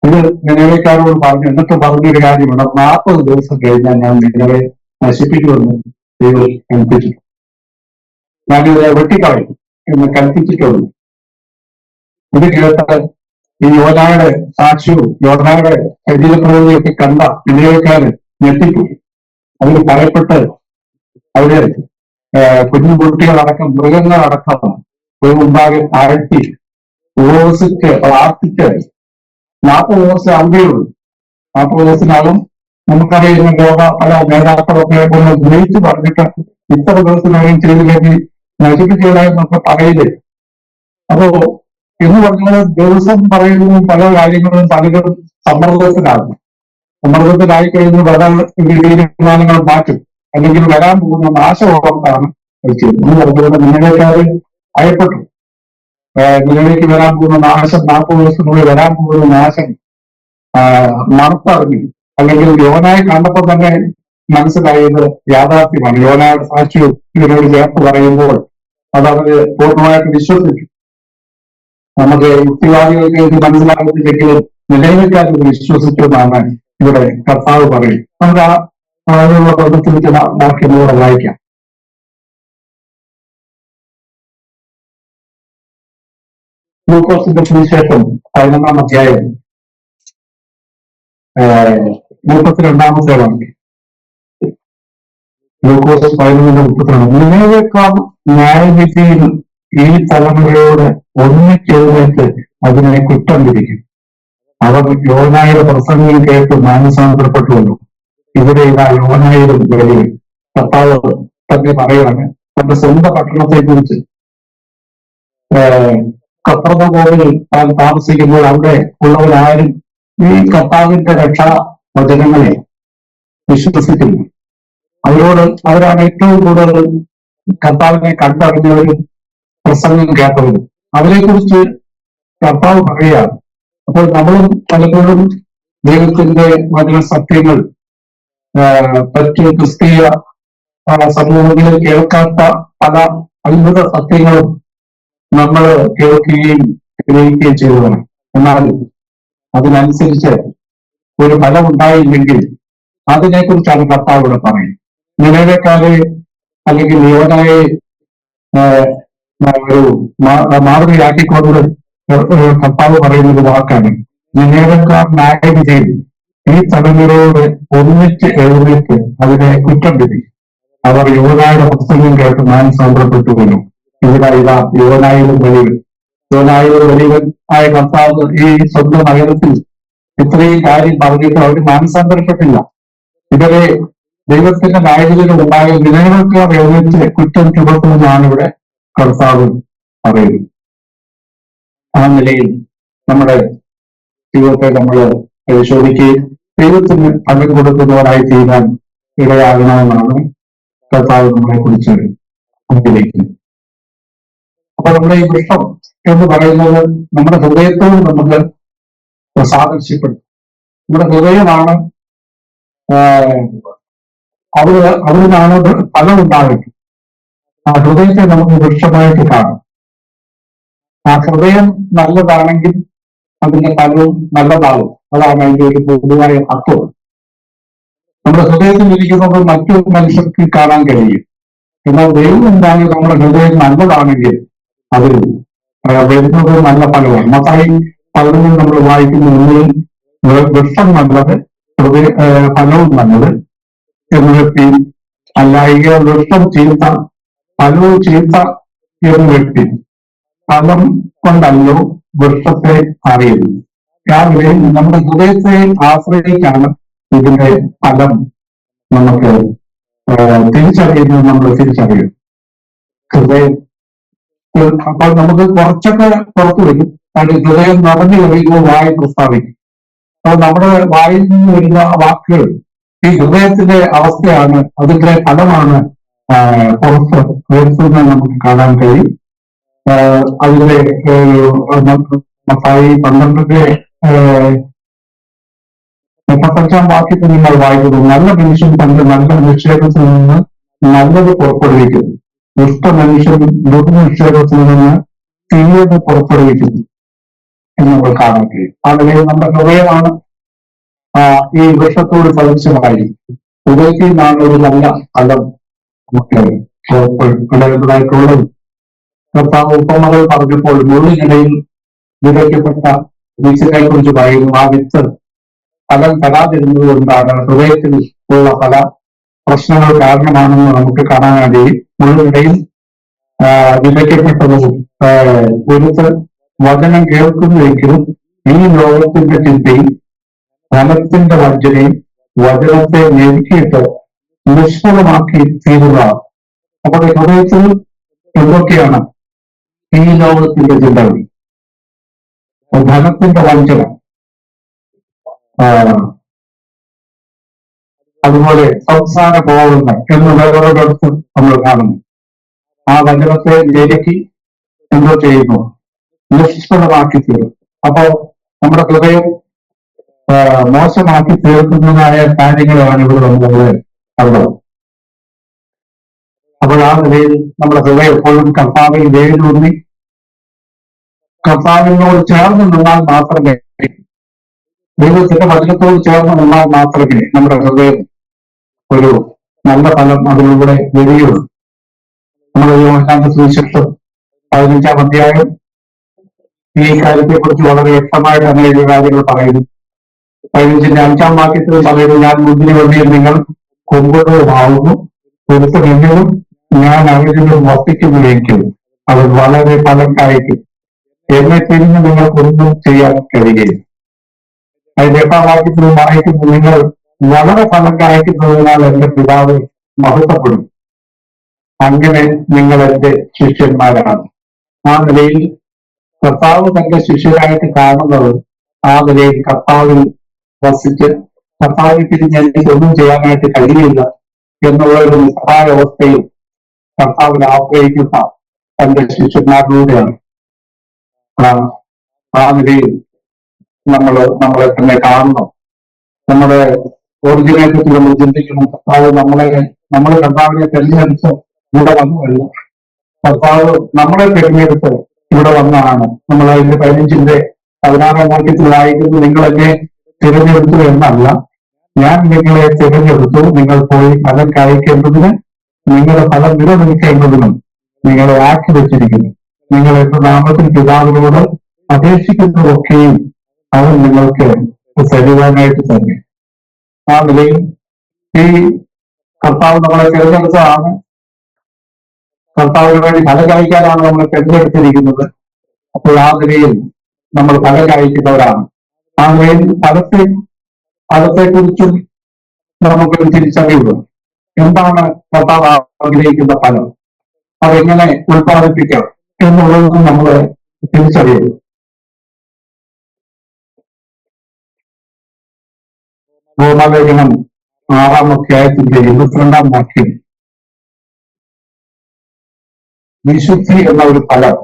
ഇത് നിലവേക്കാരോട് പറഞ്ഞു. എന്നിട്ട് പറഞ്ഞൊരു കാര്യമാണ്, 40 ദിവസം കഴിഞ്ഞാൽ ഞാൻ നിങ്ങളെ നശിപ്പിക്കുമെന്ന് ദൈവം കൽപ്പിച്ചു. ഞാനിത് വെട്ടിക്കളയും എന്ന് കൽപ്പിച്ചിട്ടുള്ളൂ. ഇത് കേട്ട് ഈ യോനായുടെ സാക്ഷ്യവും യോനായുടെ ശരീരപ്രകൃതിയൊക്കെ കണ്ട നിലവേക്കാര് ഞെട്ടിപ്പോയി. അവര് ഭയപ്പെട്ട് അവര് കുഞ്ഞു കുട്ടികളടക്കം മൃഗങ്ങളടക്കം മുമ്പാകെ താഴ്ത്തി ഉപവസിച്ച് പ്രാർത്ഥിച്ച് 40 ദിവസം അവധിയുള്ളൂ. 40 ദിവസത്തിനാകും നമുക്കറിയുന്ന ലോക പല നേതാക്കളൊക്കെ ഒന്ന് വിളിച്ചു പറഞ്ഞിട്ട് ഇത്ര ദിവസത്തിനകം ചെയ്തില്ലെങ്കിൽ നശിപ്പിച്ചതായെന്നൊക്കെ പറയില്ലേ. അപ്പോ എന്ന് പറഞ്ഞാൽ ദിവസം പറയുന്ന പല കാര്യങ്ങളും പലരും സമ്മർദ്ദത്തിലാകും. സമ്മർദ്ദത്തിലായി കഴിഞ്ഞ് പല തീരുമാനങ്ങൾ മാറ്റും, അല്ലെങ്കിൽ വരാൻ പോകുന്ന നാശോർത്താണ് എന്ന് പറഞ്ഞുകൊണ്ട് നിങ്ങളെക്കാര് ഭയപ്പെട്ടു. നിങ്ങളിലേക്ക് വരാൻ പോകുന്ന നാശം, 40 ദിവസത്തിനുള്ളിൽ വരാൻ പോകുന്ന നാശം മണത്തറിഞ്ഞു. അല്ലെങ്കിൽ യോനായെ കണ്ടപ്പോൾ തന്നെ മനസ്സിലായത് യാഥാർത്ഥ്യമാണ്. യോനായുടെ സാക്ഷ്യവും ഇതിനോട് ചേർത്ത് പറയുമ്പോൾ അത് അവര് പൂർണ്ണമായിട്ട് വിശ്വസിച്ചു. നമുക്ക് യുക്തിവാദികൾക്ക് ഇത് മനസ്സിലാകുന്നില്ലെങ്കിലും നിലവിൽക്കാർ വിശ്വസിച്ചു എന്നാണ് ഇവിടെ കർത്താവ് പറയും. നമുക്ക് ആ ബന്ധത്തിൽ വാക്യങ്ങളോടെ വായിക്കാം. ലൂക്കോസിന്റെ സുവിശേഷം 11-ാം അധ്യായം 32-ാമത്തെ വാക്യം. ലൂക്കോസ് 11:32. നിങ്ങളെക്കാൾ ന്യായവിധിയിൽ ഈ തലമുറയോട് ഒന്നിച്ചെഴുന്നേറ്റ് അതിനെ കുറ്റം വിധിക്കും. അവർ യോനായുടെ പ്രസംഗം കേട്ട് മാനസാന്തരപ്പെട്ടുവല്ലോ. ഇവിടെ ഇതാ യോനായിലും വലിയ. കർത്താവ് തന്നെ പറയുകയാണ് തന്റെ സ്വന്തം പട്ടണത്തെ കുറിച്ച്. കഫർന്നഹൂമിൽ താൻ താമസിക്കുമ്പോൾ അവിടെ ഉള്ളവരാരും ഈ കർത്താവിന്റെ രക്ഷാ വചനങ്ങളെ വിശ്വസിക്കുന്നു. അവരാണ് ഏറ്റവും കൂടുതൽ കർത്താവിനെ കണ്ടറിഞ്ഞവരും പ്രസംഗം കേട്ടവരും. അവരെ കുറിച്ച് കർത്താവ് പറയുകയാണ്. അപ്പോൾ നമ്മളും പലപ്പോഴും ദൈവത്തിന്റെ വചന സത്യങ്ങൾ മറ്റ് ക്രിസ്തീയ സമൂഹങ്ങളിൽ കേൾക്കാത്ത പല അത്ഭുത സത്യങ്ങളും നമ്മൾ കേൾക്കുകയും ഗ്രഹിക്കുകയും ചെയ്തതാണ്. എന്നാൽ അതിനനുസരിച്ച് ഒരു ഫലം ഉണ്ടായില്ലെങ്കിൽ അതിനെക്കുറിച്ചാണ് കർത്താവ് ഇവിടെ പറയുന്നത്. നിലവേക്കാരെ അല്ലെങ്കിൽ യോനായെ ഒരു മാതൃകയാക്കിക്കൊണ്ട് കർത്താവ് പറയുന്നത് വാക്കാണ്, നിലവേക്കാർ ന്യായവിധിയിൽ ഈ തലമുറയോട് ഒന്നിച്ച് എഴുന്നേറ്റ് അതിനെ കുറ്റം വിധിക്കും. അവർ യോനായുടെ പ്രസംഗം കേട്ട് മാനസാന്തരപ്പെട്ടുവല്ലോ. ഇവിടെ ഇതാ യോനായിലും വലിയവൻ. യോനായിലും വലിയവൻ ആയ കർത്താവ് ഈ സ്വന്തം നഗരത്തിൽ ഇത്രയും കാര്യം പറഞ്ഞിട്ട് അവർ മാനസാന്തരപ്പെട്ടില്ല. ഇവരെ ദൈവത്തിന്റെ ന്യായവിധികൾ ഉണ്ടായ നിലനിൽക്കാർ എഴുന്നേറ്റ് കുറ്റം ചുമത്തുമെന്നാണ് ഇവിടെ കർത്താവ് പറയുന്നത്. ആ നിലയിൽ നമ്മുടെ ജീവിതത്തെ നമ്മൾ പരിശോധിക്കുകയും ദൈവത്തിന് പങ്കു കൊടുക്കുന്നവരായി തീരാൻ ഇടയാകണമെന്നാണ് കർത്താവ് നമ്മളെ കുറിച്ച് ആഗ്രഹിക്കുന്നത്. അപ്പൊ നമ്മുടെ ഈ വൃക്ഷം എന്ന് പറയുന്നത് നമ്മുടെ ഹൃദയത്തോട് നമുക്ക് സാദൃശ്യപ്പെടും. നമ്മുടെ ഹൃദയമാണ് അവിടുന്നാണ് ഫലം ഉണ്ടാകുന്നത്. ആ ഹൃദയത്തെ നമുക്ക് വൃക്ഷമായിട്ട് കാണും. ആ ഹൃദയം നല്ലതാണെങ്കിൽ അതിന്റെ ഫലവും നല്ലതാകും. അതാണ് അതിന്റെ ഒരു പൊതുവായ തത്വം. നമ്മുടെ ഹൃദയത്തിൽ ഇരിക്കുന്നത് മറ്റു മനുഷ്യർക്ക് കാണാൻ കഴിയും. എന്നാൽ ദൈവം എന്തായാലും നമ്മുടെ ഹൃദയം നല്ലതാണെങ്കിൽ അതിൽ വരുന്നത് നല്ല ഫലമാണ്. മത്തായി 11 നമ്മൾ വായിക്കുന്ന ഒന്നിൽ വൃക്ഷം നല്ലത്, ഫലവും നല്ലത് എന്ന് വ്യക്തി അല്ല. ഈ വൃക്ഷം ചീത്ത, ഫലവും ചീത്ത എന്ന് വ്യക്തി ഫലം കൊണ്ടല്ലോ വൃക്ഷത്തെ അറിയുന്നു. രാവിലെ നമ്മുടെ ഹൃദയത്തെ ആശ്രയിച്ചാണ് ഇതിന്റെ ഫലം നമുക്ക് തിരിച്ചറിയുന്നത്. നമ്മൾ തിരിച്ചറിയും ഹൃദയം. അപ്പോൾ നമുക്ക് കുറച്ചൊക്കെ പുറത്തു വരും. കാരണം ഹൃദയം നിറഞ്ഞു കഴിയുമ്പോൾ വായി പ്രസ്താവിക്കും. അപ്പോൾ നമ്മുടെ വായിൽ നിന്ന് വരുന്ന വാക്കുകൾ ഈ ഹൃദയത്തിന്റെ അവസ്ഥയാണ്, അതിന്റെ ഫലമാണ് പുറത്ത് വരുത്തുന്നത് നമുക്ക് കാണാൻ കഴിയും. അതിലെ മത്തായി 12-ന്റെ 35-ാം വാക്യത്തിൽ നിങ്ങൾ വായിക്കുന്നു, നല്ല മനുഷ്യൻ തന്റെ നല്ല നിക്ഷേപത്തിൽ നിന്ന് നല്ലത് പുറപ്പെടുവിക്കുന്നു, ദുഷ്ട മനുഷ്യൻ ദുർനിക്ഷേപത്തിൽ നിന്ന് തീയത് പുറപ്പെടുവിക്കുന്നു. എന്ന് നമ്മൾ കാണാൻ കഴിയും. ആ നിലയിൽ നമ്മുടെ ഹൃദയമാണ് ഈ വൃക്ഷത്തോട് സദൃശമായി. ഹൃദയത്തിൽ നിന്നാണ് ഒരു നല്ല ഫലം നമുക്ക് വിളയുന്നതായിട്ടുള്ളത്. കർത്താവ് ഉപമകൾ പറഞ്ഞപ്പോൾ മുള്ളിനിടയിൽ വിതയ്ക്കപ്പെട്ട വിത്തിനെ കുറിച്ച് പറയുന്നു. ആ വിത്ത് ഫലം തരാതിരുന്നത് കൊണ്ടാണ് ഹൃദയത്തിൽ ഉള്ള പല പ്രശ്നങ്ങൾ കാരണമാണെന്ന് നമുക്ക് കാണാൻ കഴിയും. മുള്ളിനിടയിൽ വിതയ്ക്കപ്പെട്ടതും ഒരുത്ത് വചനം കേൾക്കുന്നുവെങ്കിലും ഈ ലോകത്തിന്റെ ചിന്തയും ധനത്തിന്റെ വഞ്ചനയും വചനത്തെ ഞെരുക്കിയിട്ട് നിഷ്ഫലമാക്കി തീരുക. നമ്മുടെ ഹൃദയത്തിൽ എന്തൊക്കെയാണ്? ഈ ലോകത്തിന്റെ ചിന്തകൾ, ധനത്തിന്റെ വഞ്ചന, അതുപോലെ സംസാര ബോധങ്ങൾ എന്ന് വേറൊരിടത്ത് നമ്മൾ കാണുന്നു. ആ വചനത്തെ ഞെരുക്കി എന്തോ ചെയ്യുന്നു? നിഷ്ഫലമാക്കി തീരും. അപ്പോ നമ്മുടെ ഹൃദയം മോശമാക്കി തീർക്കുന്നതായ കാര്യങ്ങളാണ് ഇവിടെ നമ്മൾ അവിടെ. അപ്പോൾ ആ നിലയിൽ നമ്മുടെ ഹൃദയം എപ്പോഴും കർത്താവിൽ വേരൂന്നി കർത്താവിനോട് ചേർന്ന് നിന്നാൽ മാത്രമേ, ദൈവത്തിന്റെ വചനത്തോട് ചേർന്ന് നിന്നാൽ മാത്രമേ നമ്മുടെ ഹൃദയം ഒരു നല്ല ഫലം അതിലൂടെ വരികയുള്ളൂ. നമ്മുടെ യോഹന്നാന്റെ സുവിശേഷം 15-ാം അധ്യായം ഈ കാര്യത്തെക്കുറിച്ച് വളരെ വ്യക്തമായിട്ട് അനേക കാര്യങ്ങൾ പറയുന്നു. 15-ന്റെ 5-ാം വാക്യത്തിൽ പറയുന്നു, ഞാൻ മുന്തിരി വള്ളിയിൽ നിങ്ങൾ കൊമ്പുകളുമാവുന്നു, ഒരുത്തൻ എന്നിലും ഞാൻ അവരിലും വർത്തിക്കുന്നുവെങ്കിൽ അവർ വളരെ ഫലം കായ്ക്കും. എന്നെ തിരിഞ്ഞ് നിങ്ങൾക്കൊന്നും ചെയ്യാൻ കഴിയുകയില്ല. അതിന്റെ 8-ാം വാക്യത്തിൽ വായിക്കുന്നു, നിങ്ങൾ വളരെ ഫലം കായ്ക്കുന്നതിനാൽ എന്റെ പിതാവ് മഹത്വപ്പെടും. അങ്ങനെ നിങ്ങൾ എന്റെ ശിഷ്യന്മാരാണ്. ആ നിലയിൽ കർത്താവ് തന്റെ ശിഷ്യരായിട്ട് കാണുന്നത് ആ നിലയിൽ കർത്താവിൽ വസിച്ച് കർത്താവിൽ തിരിഞ്ഞ് എനിക്ക് ഒന്നും ചെയ്യാനായിട്ട് കഴിയില്ല എന്നുള്ള ഒരു നിസ്സഹായാവസ്ഥയിൽ കർത്താവിനെ ആശ്രയിക്കുന്ന തന്റെ ശിഷ്യന്മാരിലൂടെയാണ് ആ നിലയിൽ നമ്മളെ തന്നെ കാണുന്നു. നമ്മുടെ ഒറിജിനേറ്റത്തിൽ നമ്മൾ ചിന്തിക്കണം, കർത്താവ് നമ്മൾ കർത്താവിനെ തെരഞ്ഞെടുത്ത് ഇവിടെ വന്നുവല്ല, കർത്താവ് നമ്മളെ തെരഞ്ഞെടുത്ത് ഇവിടെ വന്നതാണ്. നമ്മൾ അതിന്റെ 15-ന്റെ 16-ാം വാക്യത്തിൽ വായിക്കുന്നു, നിങ്ങൾ എന്നെ തിരഞ്ഞെടുത്തു എന്നല്ല, ഞാൻ നിങ്ങളെ തിരഞ്ഞെടുത്തു, നിങ്ങൾ പോയി ഫലം കായ്ക്കേണ്ടതിന് നിങ്ങളുടെ ഫലം നിലനിൽക്കേണ്ടതിനും നിങ്ങളെ ആക്കി വെച്ചിരിക്കുന്നു. നിങ്ങൾ എന്റെ നാമത്തിൽ പിതാവിനോട് അപേക്ഷിക്കുന്നതൊക്കെയും അവൻ നിങ്ങൾക്ക് തരുവാനായിട്ട് തന്നെ. ആ നിലയിൽ ഈ കർത്താവ് നമ്മളെ തിരഞ്ഞെടുത്തതാണ്. കർത്താവിന് വേണ്ടി ഫലം കായ്ക്കാനാണ് നമ്മളെ തിരഞ്ഞെടുത്തിരിക്കുന്നത്. അപ്പോൾ ആ നിലയിൽ നമ്മൾ ഫലം കായ്ക്കുന്നവരാണ്. ആ നിലയിൽ ഫലത്തെക്കുറിച്ചും നമുക്കൊരു തിരിച്ചറിവ്. എന്താണ് കർത്താവ് ആഗ്രഹിക്കുന്ന ഫലം, അതെങ്ങനെ ഉത്പാദിപ്പിക്കാം എന്നുള്ളതും നമ്മൾ തിരിച്ചറിയുന്നു. റോമാലേഖനം 6-ാം അധ്യായത്തിന്റെ 22-ാം വാക്യം, വിശുദ്ധി എന്ന ഒരു ഫലം,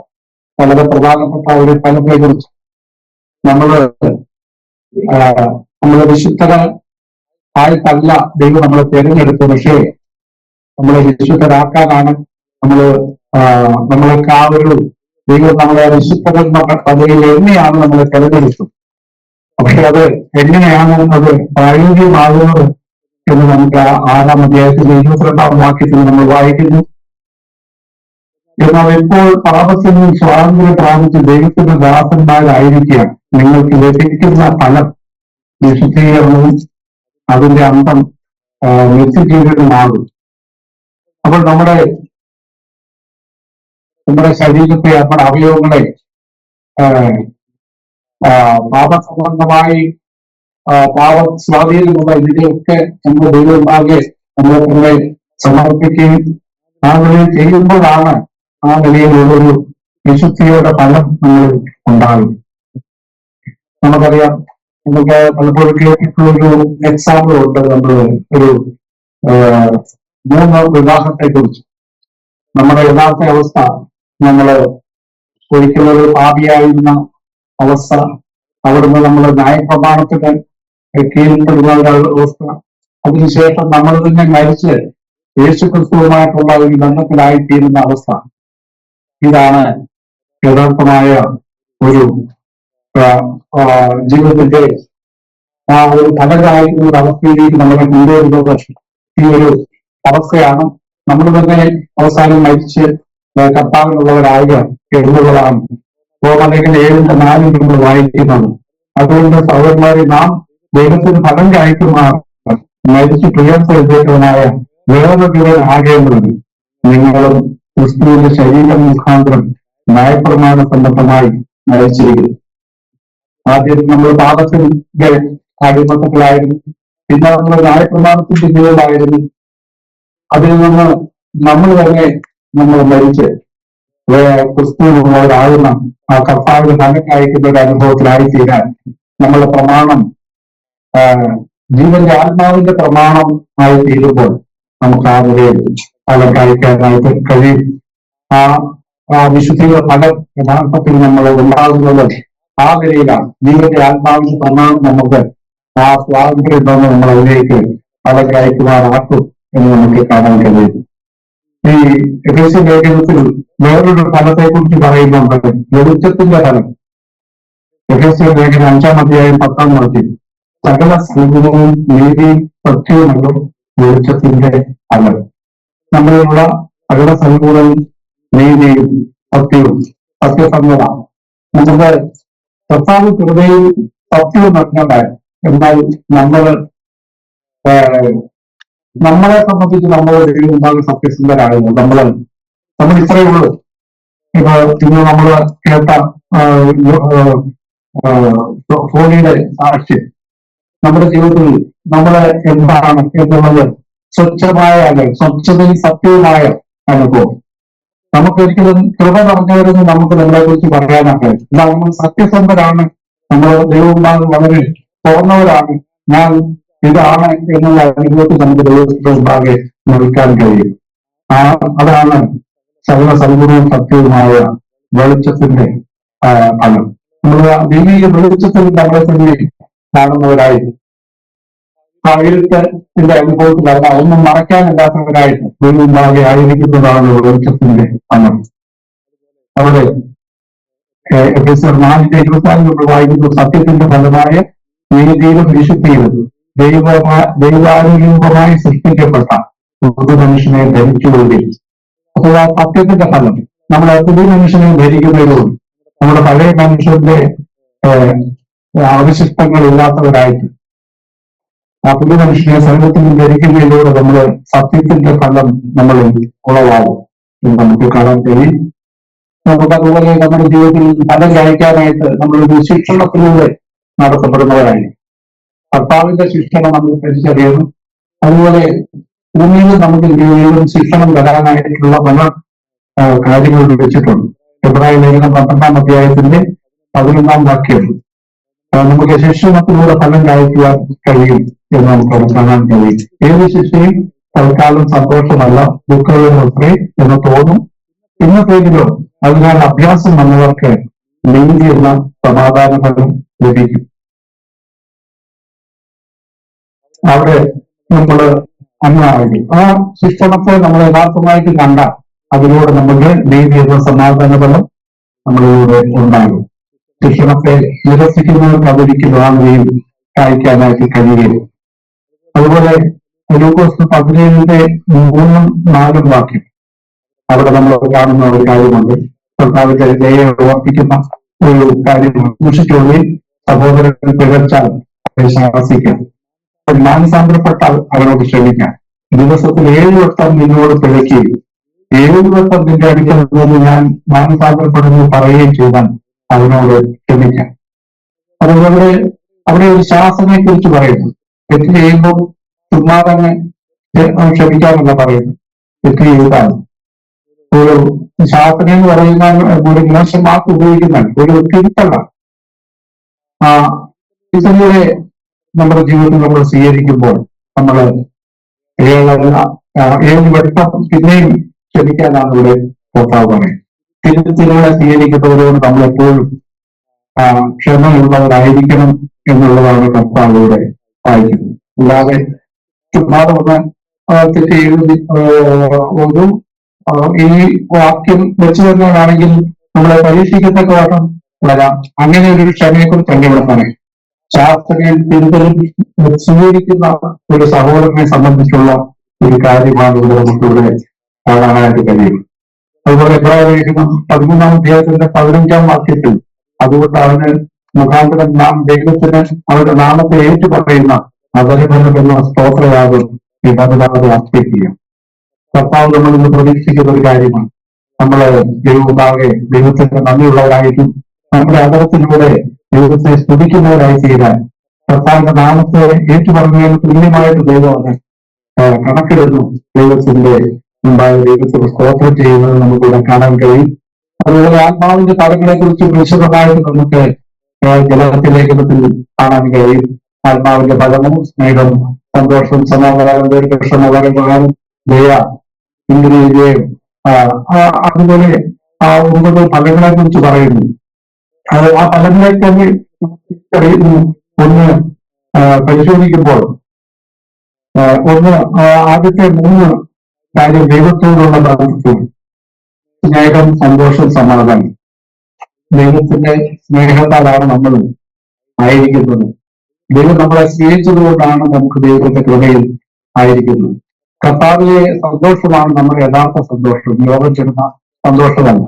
വളരെ പ്രധാനപ്പെട്ട ഒരു ഫലത്തെ കുറിച്ച് നമ്മള് വിശുദ്ധരായിട്ടല്ല ദൈവം നമ്മളെ തിരഞ്ഞെടുത്തു, പക്ഷേ നമ്മളെ വിശുദ്ധരാക്കാനാണ് നമ്മളൊക്കെ ആ ഒരു ദൈവം നമ്മളെ വിശുദ്ധരെന്ന പദവിയിൽ എങ്ങനെയാണ് നമ്മളെ തിരഞ്ഞെടുത്തത്. പക്ഷെ അത് എങ്ങനെയാണ് അത് പ്രായോഗികമാകുന്നത് എന്ന് നമുക്ക് 6-ാം അധ്യായത്തിന്റെ 22-ാം വാക്യത്തിൽ നമ്മൾ വായിക്കുന്നു. എന്നാൽ ഇപ്പോൾ പാപത്തിൽ നിന്ന് സ്വാതന്ത്ര്യം പ്രാപിച്ച് ദൈവത്തിന്റെ ദാസന്മാരായിരിക്കുകയാണ്. നിങ്ങൾക്ക് ലഭിക്കുന്ന ഫലം വിശുദ്ധീകരണവും അതിന്റെ അന്തം നിത്യജീവനുമാകും. അപ്പോൾ നമ്മുടെ ശരീരത്തെ, നമ്മുടെ അവയവങ്ങളെ പാപസംബന്ധമായി പാപ സ്വാധീനമുള്ള ഇതിനെയൊക്കെ നമ്മുടെ ദൈവമാകെ നമ്മളെ സമർപ്പിക്കുകയും ആ നിലയിൽ ചെയ്യുമ്പോഴാണ് ആ നിലയിലുള്ളൊരു വിശുദ്ധിയുടെ ഫലം നമ്മൾ ഉണ്ടാകും. നമുക്കറിയാം, നമുക്ക് പലപ്പോഴും കേട്ടിട്ടുള്ളൊരു എക്സാമ്പിൾ ഉണ്ട്. നമ്മൾ ഒരു 3 വിവാഹത്തെ കുറിച്ച്. നമ്മുടെ യഥാർത്ഥ അവസ്ഥ, നമ്മള് ഒരിക്കലൊരു പാപിയായിരുന്ന അവസ്ഥ, അവിടുന്ന് നമ്മൾ ന്യായപ്രമാണത്തിന് കീഴ്പ്പെടുന്ന ഒരവസ്ഥ, അതിനുശേഷം നമ്മൾ തന്നെ മരിച്ച് യേശുക്രിസ്തുവുമായിട്ടുള്ള ഒരു ബന്ധത്തിലായിത്തീരുന്ന അവസ്ഥ. ഇതാണ് യഥാർത്ഥമായ ഒരു ജീവിതത്തിന്റെ ആ ഒരു ഫലകായിക്കുന്ന ഒരു അവസ്ഥയിലേക്ക് നമ്മളെ കൊണ്ടുവരുന്നത് ഈ ഒരു അവസ്ഥയാണ്. നമ്മൾ തന്നെ അവസാനം മരിച്ച് കർത്താവിനുള്ളവരാകുക എന്നുള്ളതാണ് റോമലേഖനം 7:4 നമ്മൾ വായിക്കുന്നത്. അതുകൊണ്ട് സഹോദരന്മാരെ, നാം ദൈവത്തിന് ഫലം കായ്ക്കുന്ന മരിച്ച് പ്രിയപ്പെടുത്തിയവനായ വേറൊരുവൻ ആകേണ്ടത് നിങ്ങളും ക്രിസ്തുവിന്റെ ശരീരം മുഖാന്തരം ന്യായപ്രമാണ സംബന്ധമായി മരിച്ചിരിക്കുന്നു. ആദ്യം നമ്മൾ പാപത്തിന്റെ അടിമത്തങ്ങളായിരുന്നു, പിന്നെ നമ്മൾ ന്യായപ്രമാണത്തിന്റെ കീഴിലായിരുന്നു. അതിൽ നിന്ന് നമ്മൾ തന്നെ നമ്മൾ മരിച്ച് ക്രിസ്തുവിനുള്ളവരാകുന്ന ആ കർത്താവിന് ഫലം കായ്ക്കുന്ന ഒരു അനുഭവത്തിലായിത്തീരാൻ നമ്മളുടെ പ്രമാണം ജീവന്റെ ആത്മാവിന്റെ പ്രമാണം ആയി തീരുമ്പോൾ നമുക്ക് ആ നിലയിൽ ഫലം കായ്ക്കാനായിട്ട് കഴിയും. ആ വിശുദ്ധിയുടെ ഫലം യഥാർത്ഥത്തിൽ നമ്മൾ ഉണ്ടാകുന്നത് ആ നിലയിലാണ്. ജീവന്റെ ആത്മാവിന്റെ പ്രമാണം നമുക്ക് ആ സ്വാതന്ത്ര്യം തന്നെ നമ്മൾ അതിലേക്ക് ഫലം കായ്ക്കുമാറാക്കും എന്ന് നമുക്ക് കാണാൻ കഴിയും. ഈ എഫേസ്യ ലേഖനത്തിൽ വേറൊരു ഫലത്തെ കുറിച്ച് പറയുന്നുണ്ട്, വെളിച്ചത്തിന്റെ ഫലം. എഫേസ്യ ലേഖനം 5-ാം അധ്യായം 10-ാം വാക്യം, സകല സൽഗുണവും നീതിയും സത്യവുമല്ലോ വെളിച്ചത്തിന്റെ ഫലം. നമ്മളിലുള്ള സകല സൽഗുണവും നീതിയും സത്യവും സത്യസന്ധത നമുക്ക് കർത്താവ് കൃപയും സത്യവും നടന്നുണ്ടായി. എന്നാൽ നമ്മളെ സംബന്ധിച്ച് നമ്മൾ ദൈവം സത്യസന്ധരാകുന്നു. നമ്മൾ ഇത്രയേ ഉള്ളൂ. ഇന്ന് നമ്മൾ കേട്ട ഫോണിയുടെ സാക്ഷ്യം നമ്മുടെ ജീവിതത്തിൽ നമ്മളെ എന്താണ് എന്നുള്ളത് സ്വച്ഛമായ സ്വച്ഛതയും സത്യവുമായ അനുഭവം. നമുക്കൊരിക്കലും കൃപ പറഞ്ഞവരെന്ന് നമുക്ക് നമ്മളെ കുറിച്ച് പറയാനൊക്കെ എന്നാൽ നമ്മൾ സത്യസന്ധരാണ്, നമ്മൾ ദൈവം വളരെ തുറന്നവരാണ്, ഞാൻ ഇതാണ് എന്നുള്ള അനുഭവത്തിൽ നമുക്ക് ദൈവത്തിന്റെ മുമ്പാകെ നിൽക്കാൻ കഴിയും. അതാണ് സകല സൽഗുണവും സത്യവുമായ വെളിച്ചത്തിന്റെ ഫലം. നമ്മൾ ദൈവിക വെളിച്ചത്തിൽ നമ്മളെ തന്നെ കാണുന്നവരായി ഇരുട്ടത്തിന്റെ അനുഭവത്തിലല്ല, ഒന്നും മറയ്ക്കാനില്ലാത്തവരായിട്ട് ദൈവം മുമ്പാകെ ആയിരിക്കുന്നതാണ് വെളിച്ചത്തിന്റെ ഫലം. അവിടെ എഫേസ്യർ 4:24 നമ്മൾ വായിക്കുന്നു, സത്യത്തിന്റെ ഫലമായ നീതിയിലും വിശുദ്ധിയിലും ദൈവാനുരൂപമായി സൃഷ്ടിക്കപ്പെട്ട പുതു മനുഷ്യനെ ധരിച്ചുകൊള്ളി. അപ്പോൾ ആ സത്യത്തിന്റെ ഫലം നമ്മുടെ പുതിയ മനുഷ്യനെ ധരിക്കുന്നതിലൂടെ നമ്മുടെ പഴയ മനുഷ്യന്റെ അവശിഷ്ടങ്ങൾ ഇല്ലാത്തവരായിട്ട് ആ പുതിയ മനുഷ്യനെ സമൂഹത്തിൽ ധരിക്കുന്നതിലൂടെ നമ്മൾ സത്യത്തിന്റെ ഫലം നമ്മളിൽ ഉളവാകും എന്ന് നമുക്ക് കാണാൻ കഴിയും. നമുക്ക് അതുപോലെ നമ്മുടെ ജീവിതത്തിൽ ഫലം കഴിക്കാനായിട്ട് നമ്മളൊരു ശിക്ഷണത്തിലൂടെ നടത്തപ്പെടുന്നവരായി കർത്താവിന്റെ ശിക്ഷണം നമ്മൾ തിരിച്ചറിയുന്നു. അതുപോലെ ഭൂമിയിൽ നമുക്ക് ജീവിതം ശിക്ഷണം വരാനായിട്ടുള്ള പല കാര്യങ്ങൾ വെച്ചിട്ടുണ്ട്. എബ്രായ ലേഖനം 12-ാം അധ്യായത്തിന്റെ 11-ാം വാക്യം നമുക്ക് ശിക്ഷണത്തിലൂടെ ഫലം കായ്ക്കുവാൻ കഴിയും എന്ന് നമുക്ക് കാണാൻ കഴിയും. ഏത് ശിക്ഷയും തൽക്കാലം സന്തോഷമല്ല, ദുഃഖമത്രേ എന്ന് തോന്നും. ഇന്നത്തേക്കിലോ അതിനാൽ അഭ്യാസം വന്നവർക്ക് നീതി എന്ന സമാധാന ഫലം ലഭിക്കും. അവിടെ നമ്മൾ അങ്ങാണെങ്കിൽ ആ ശിക്ഷണത്തെ നമ്മൾ യഥാർത്ഥമായിട്ട് കണ്ടാൽ അതിലൂടെ നമുക്ക് നീതി എന്ന സമാധാന ഫലം നമ്മളിലൂടെ ഉണ്ടാകും. ശിക്ഷണത്തെ നിരസിക്കുന്നവർക്ക് അതൊരിക്കലും ആ നീതി കായ്ക്കാനായിട്ട് കഴിയുകയും. അതുപോലെ ലൂക്കോസ് 17:3-4 വാക്യം അവിടെ നമ്മൾ കാണുന്ന ഒരു കാര്യമുണ്ട്. കർത്താവിന്റെ ദയയെ ഉറപ്പിക്കുന്ന ഒരു കാര്യമാണ്. സൂക്ഷിച്ചുള്ളിൽ സഹോദരൻ പിഴച്ചാൽ അവരെ ശാസിക്കാം, മാനസാന്തരപ്പെട്ടാൽ അവരോട് ക്ഷമിക്കാം. ദിവസത്തിൽ 7 വട്ടം നിന്നോട് പിഴയ്ക്കുകയും 7 വട്ടം നിന്റെ അടുക്കൽ നിന്ന് ഞാൻ മാനസാന്തരപ്പെടുന്നു പറയുകയും ചെയ്താൽ അവനോട് ക്ഷമിക്കാം. അതുപോലെ അവിടെ ഒരു ശാസനയെ കുറിച്ച് പറയുന്നു. തെറ്റ് ചെയ്യുമ്പോൾ ചുമ്മാ തന്നെ ക്ഷമിക്കാനല്ല പറയുന്നു, തെറ്റ് ചെയ്താൽ. ഒരു ശാസന എന്ന് പറയുന്ന ഒരു മോശം വാക്ക് ഉപയോഗിക്കുന്നുണ്ട്, ഒരു തിരുത്തല്ല. ഇതിലൂടെ നമ്മുടെ ജീവിതത്തിൽ നമ്മൾ സ്വീകരിക്കുമ്പോൾ നമ്മൾ 7 വട്ടം പിന്നെയും ക്ഷമിക്കാനാണ് ഇവിടെ കർത്താവ് പറയുന്നത്. തിരുത്തിലൂടെ സ്വീകരിക്കുന്നവരോട് നമ്മളെപ്പോഴും ക്ഷമയുള്ളവരായിരിക്കണം എന്നുള്ളതാണ് കർത്താവിലൂടെ വായിക്കുന്നത്. അല്ലാതെ ചുമ്മാതെ ഒന്ന് തെറ്റ് എഴുതി ഈ വാക്യം വെച്ച് തന്നെയാണെങ്കിൽ നമ്മളെ പരീക്ഷിക്കത്തക്ക വട്ടം വരാം. അങ്ങനെ ഒരു ക്ഷമയെക്കുറിച്ച് തന്നെ ഇവിടെ പറയാം. ശാസ്ത്രജ്ഞൻ തിരുത്തലും സ്വീകരിക്കുന്ന ഒരു സഹോദരനെ സംബന്ധിച്ചുള്ള ഒരു കാര്യമാണ് ഇവിടെ നമുക്കിവിടെ കാണാനായിട്ട് കഴിയും. അതുപോലെ ലേഖനം 13-ാം അധ്യായത്തിന്റെ 15-ാം വാക്യത്തിൽ അതുകൊണ്ട് അവന് മുഖാന്തരം നാം ദൈവത്തിന് അവരുടെ നാമത്തെ ഏറ്റുപറയുന്ന അവരവരെന്ന സ്തോത്രയാകും ഇടപെടാതെ അർപ്പിക്കുക. കർത്താവ് നമ്മൾ ഇന്ന് പ്രതീക്ഷിക്കുന്ന ഒരു കാര്യമാണ്. നമ്മള് ദൈവമുണ്ടാകെ ദൈവത്തിന് നന്ദിയുള്ളവരായിട്ടും നമ്മുടെ അതരത്തിലൂടെ ദൈവത്തെ സ്തുതിക്കുന്നവരായി തീരാൻ കർത്താവിന്റെ നാമത്തെ ഏറ്റുപറഞ്ഞതിന് തുല്യമായിട്ട് ദൈവമാണ് കണക്കിടുന്നു. ദൈവത്തിന്റെ മുമ്പായ ദൈവത്തിന് സ്തോത്രം ചെയ്യുന്നത് നമുക്കിവിടെ കാണാൻ കഴിയും. അതുപോലെ ആത്മാവിന്റെ തലങ്ങളെ കുറിച്ച് വിശദമായിട്ട് നമുക്ക് ജലത്തിലേഖനത്തിൽ കാണാൻ കഴിയും. ആത്മാവിന്റെ ഫലവും സ്നേഹം, സന്തോഷം, സമാധാനം, ദീർഘക്ഷമ, ദയ, ഇന്ദ്രിയം, അതുപോലെ ആ 9 ഫലങ്ങളെ കുറിച്ച് പറയുന്നു. അത് ആ ഫലങ്ങളെ തന്നെ അറിയുന്നു. ഒന്ന് പരിശോധിക്കുമ്പോൾ ആദ്യത്തെ 3 കാര്യം ദൈവത്തോടുള്ള ബന്ധത്തിൽ സ്നേഹം, സന്തോഷം, സമാധാനം. ദൈവത്തിന്റെ സ്നേഹത്താലാണ് നമ്മൾ ആയിരിക്കുന്നത്. ദൈവം നമ്മളെ സ്നേഹിച്ചതുകൊണ്ടാണ് നമുക്ക് ദൈവത്തിന്റെ കൃപയിൽ ആയിരിക്കുന്നത്. കർത്താവിലെ സന്തോഷമാണ് നമ്മുടെ യഥാർത്ഥ സന്തോഷം. ലോകം തരുന്ന സന്തോഷമല്ല,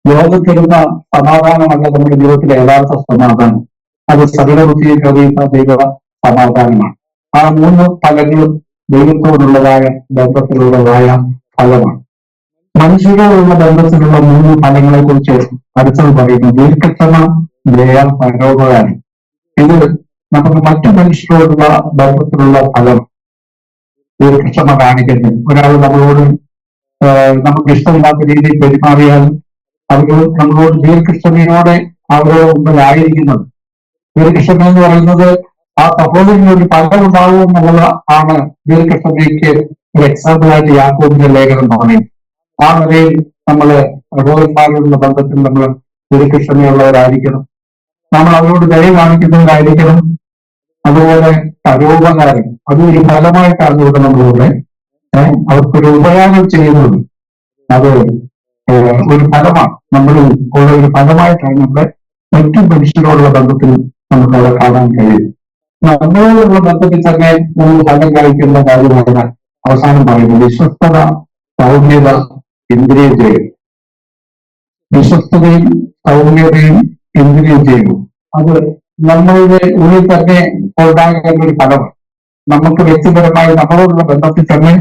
ലോകം തരുന്ന സമാധാനമല്ല നമ്മുടെ ജീവിതത്തിലെ യഥാർത്ഥ സമാധാനം. അത് സകല ബുദ്ധിയെ കവിയുന്ന ദൈവ സമാധാനമാണ്. ആ 3 ഫലങ്ങളും ദൈവത്തോടുള്ളതായ ബന്ധത്തിലുള്ളതായ ഫലമാണ്. മനുഷ്യരോടുള്ള ബന്ധത്തിലുള്ള 3 ഫലങ്ങളെ കുറിച്ച് അടുത്തത് പറയുന്നു. ദീർഘക്ഷമ, ദയ, പരോപകാരം. ഇത് നമുക്ക് മറ്റു മനുഷ്യരോടുള്ള ബന്ധത്തിലുള്ള ഫലം. ദീർഘക്ഷമ കാണിക്കുന്നത്, ഒരാൾ നമ്മളോട് നമുക്ക് ഇഷ്ടമില്ലാത്ത രീതിയിൽ പെരുമാറിയാൽ നമ്മളോട് ദീർഘക്ഷമയോടെ അവരോട് മുമ്പിലായിരിക്കുന്നത്. ദീർഘക്ഷമ എന്ന് പറയുന്നത് ആ സഹോദരന് ഒരു ഫലം ഉണ്ടാവും എന്നുള്ള ആണ് ദീർഘക്ഷമയ്ക്ക് ഒരു എക്സാമ്പിളായിട്ട് യാക്കോബിന്റെ ലേഖനം പറയുന്നത്. ആ നിലയിൽ നമ്മള് സഹോദരന്മാരോടുള്ള ബന്ധത്തിൽ നമ്മൾ ദീർഘക്ഷമയുള്ളവരായിരിക്കണം. നമ്മൾ അവരോട് ദയ കാണിക്കുന്നവരായിരിക്കണം. അതുപോലെ പരോപകാരം, അതൊരു ഫലമായിട്ടാണ് ഇവിടെ നമ്മളിവിടെ അവർക്കൊരു ഉപകാരം ചെയ്യുന്നത്. അത് ഒരു ഫലമാണ്, നമ്മൾ ഉള്ള ഒരു ഫലമായിട്ടാണ് നമ്മുടെ മറ്റു മനുഷ്യരോടുള്ള ബന്ധത്തിൽ നമുക്ക് അവിടെ കാണാൻ കഴിയും. നമ്മളോടുള്ള ബന്ധത്തിൽ തന്നെ നമ്മൾ ഫലം കഴിക്കുന്ന കാര്യമാണ് അവസാനം പറയുന്നത്. വിശ്വസ്തത, സൗമ്യത, ഇന്ദ്രിയജയം. വിശ്വസ്തതയും സൗമ്യതയും ഇന്ദ്രിയജയവും അത് നമ്മളുടെ ഉള്ളിൽ തന്നെ ഉണ്ടാകേണ്ട ഒരു ഫലമാണ്. നമുക്ക് വ്യക്തിപരമായി നമ്മളോടുള്ള ബന്ധത്തിൽ തന്നെ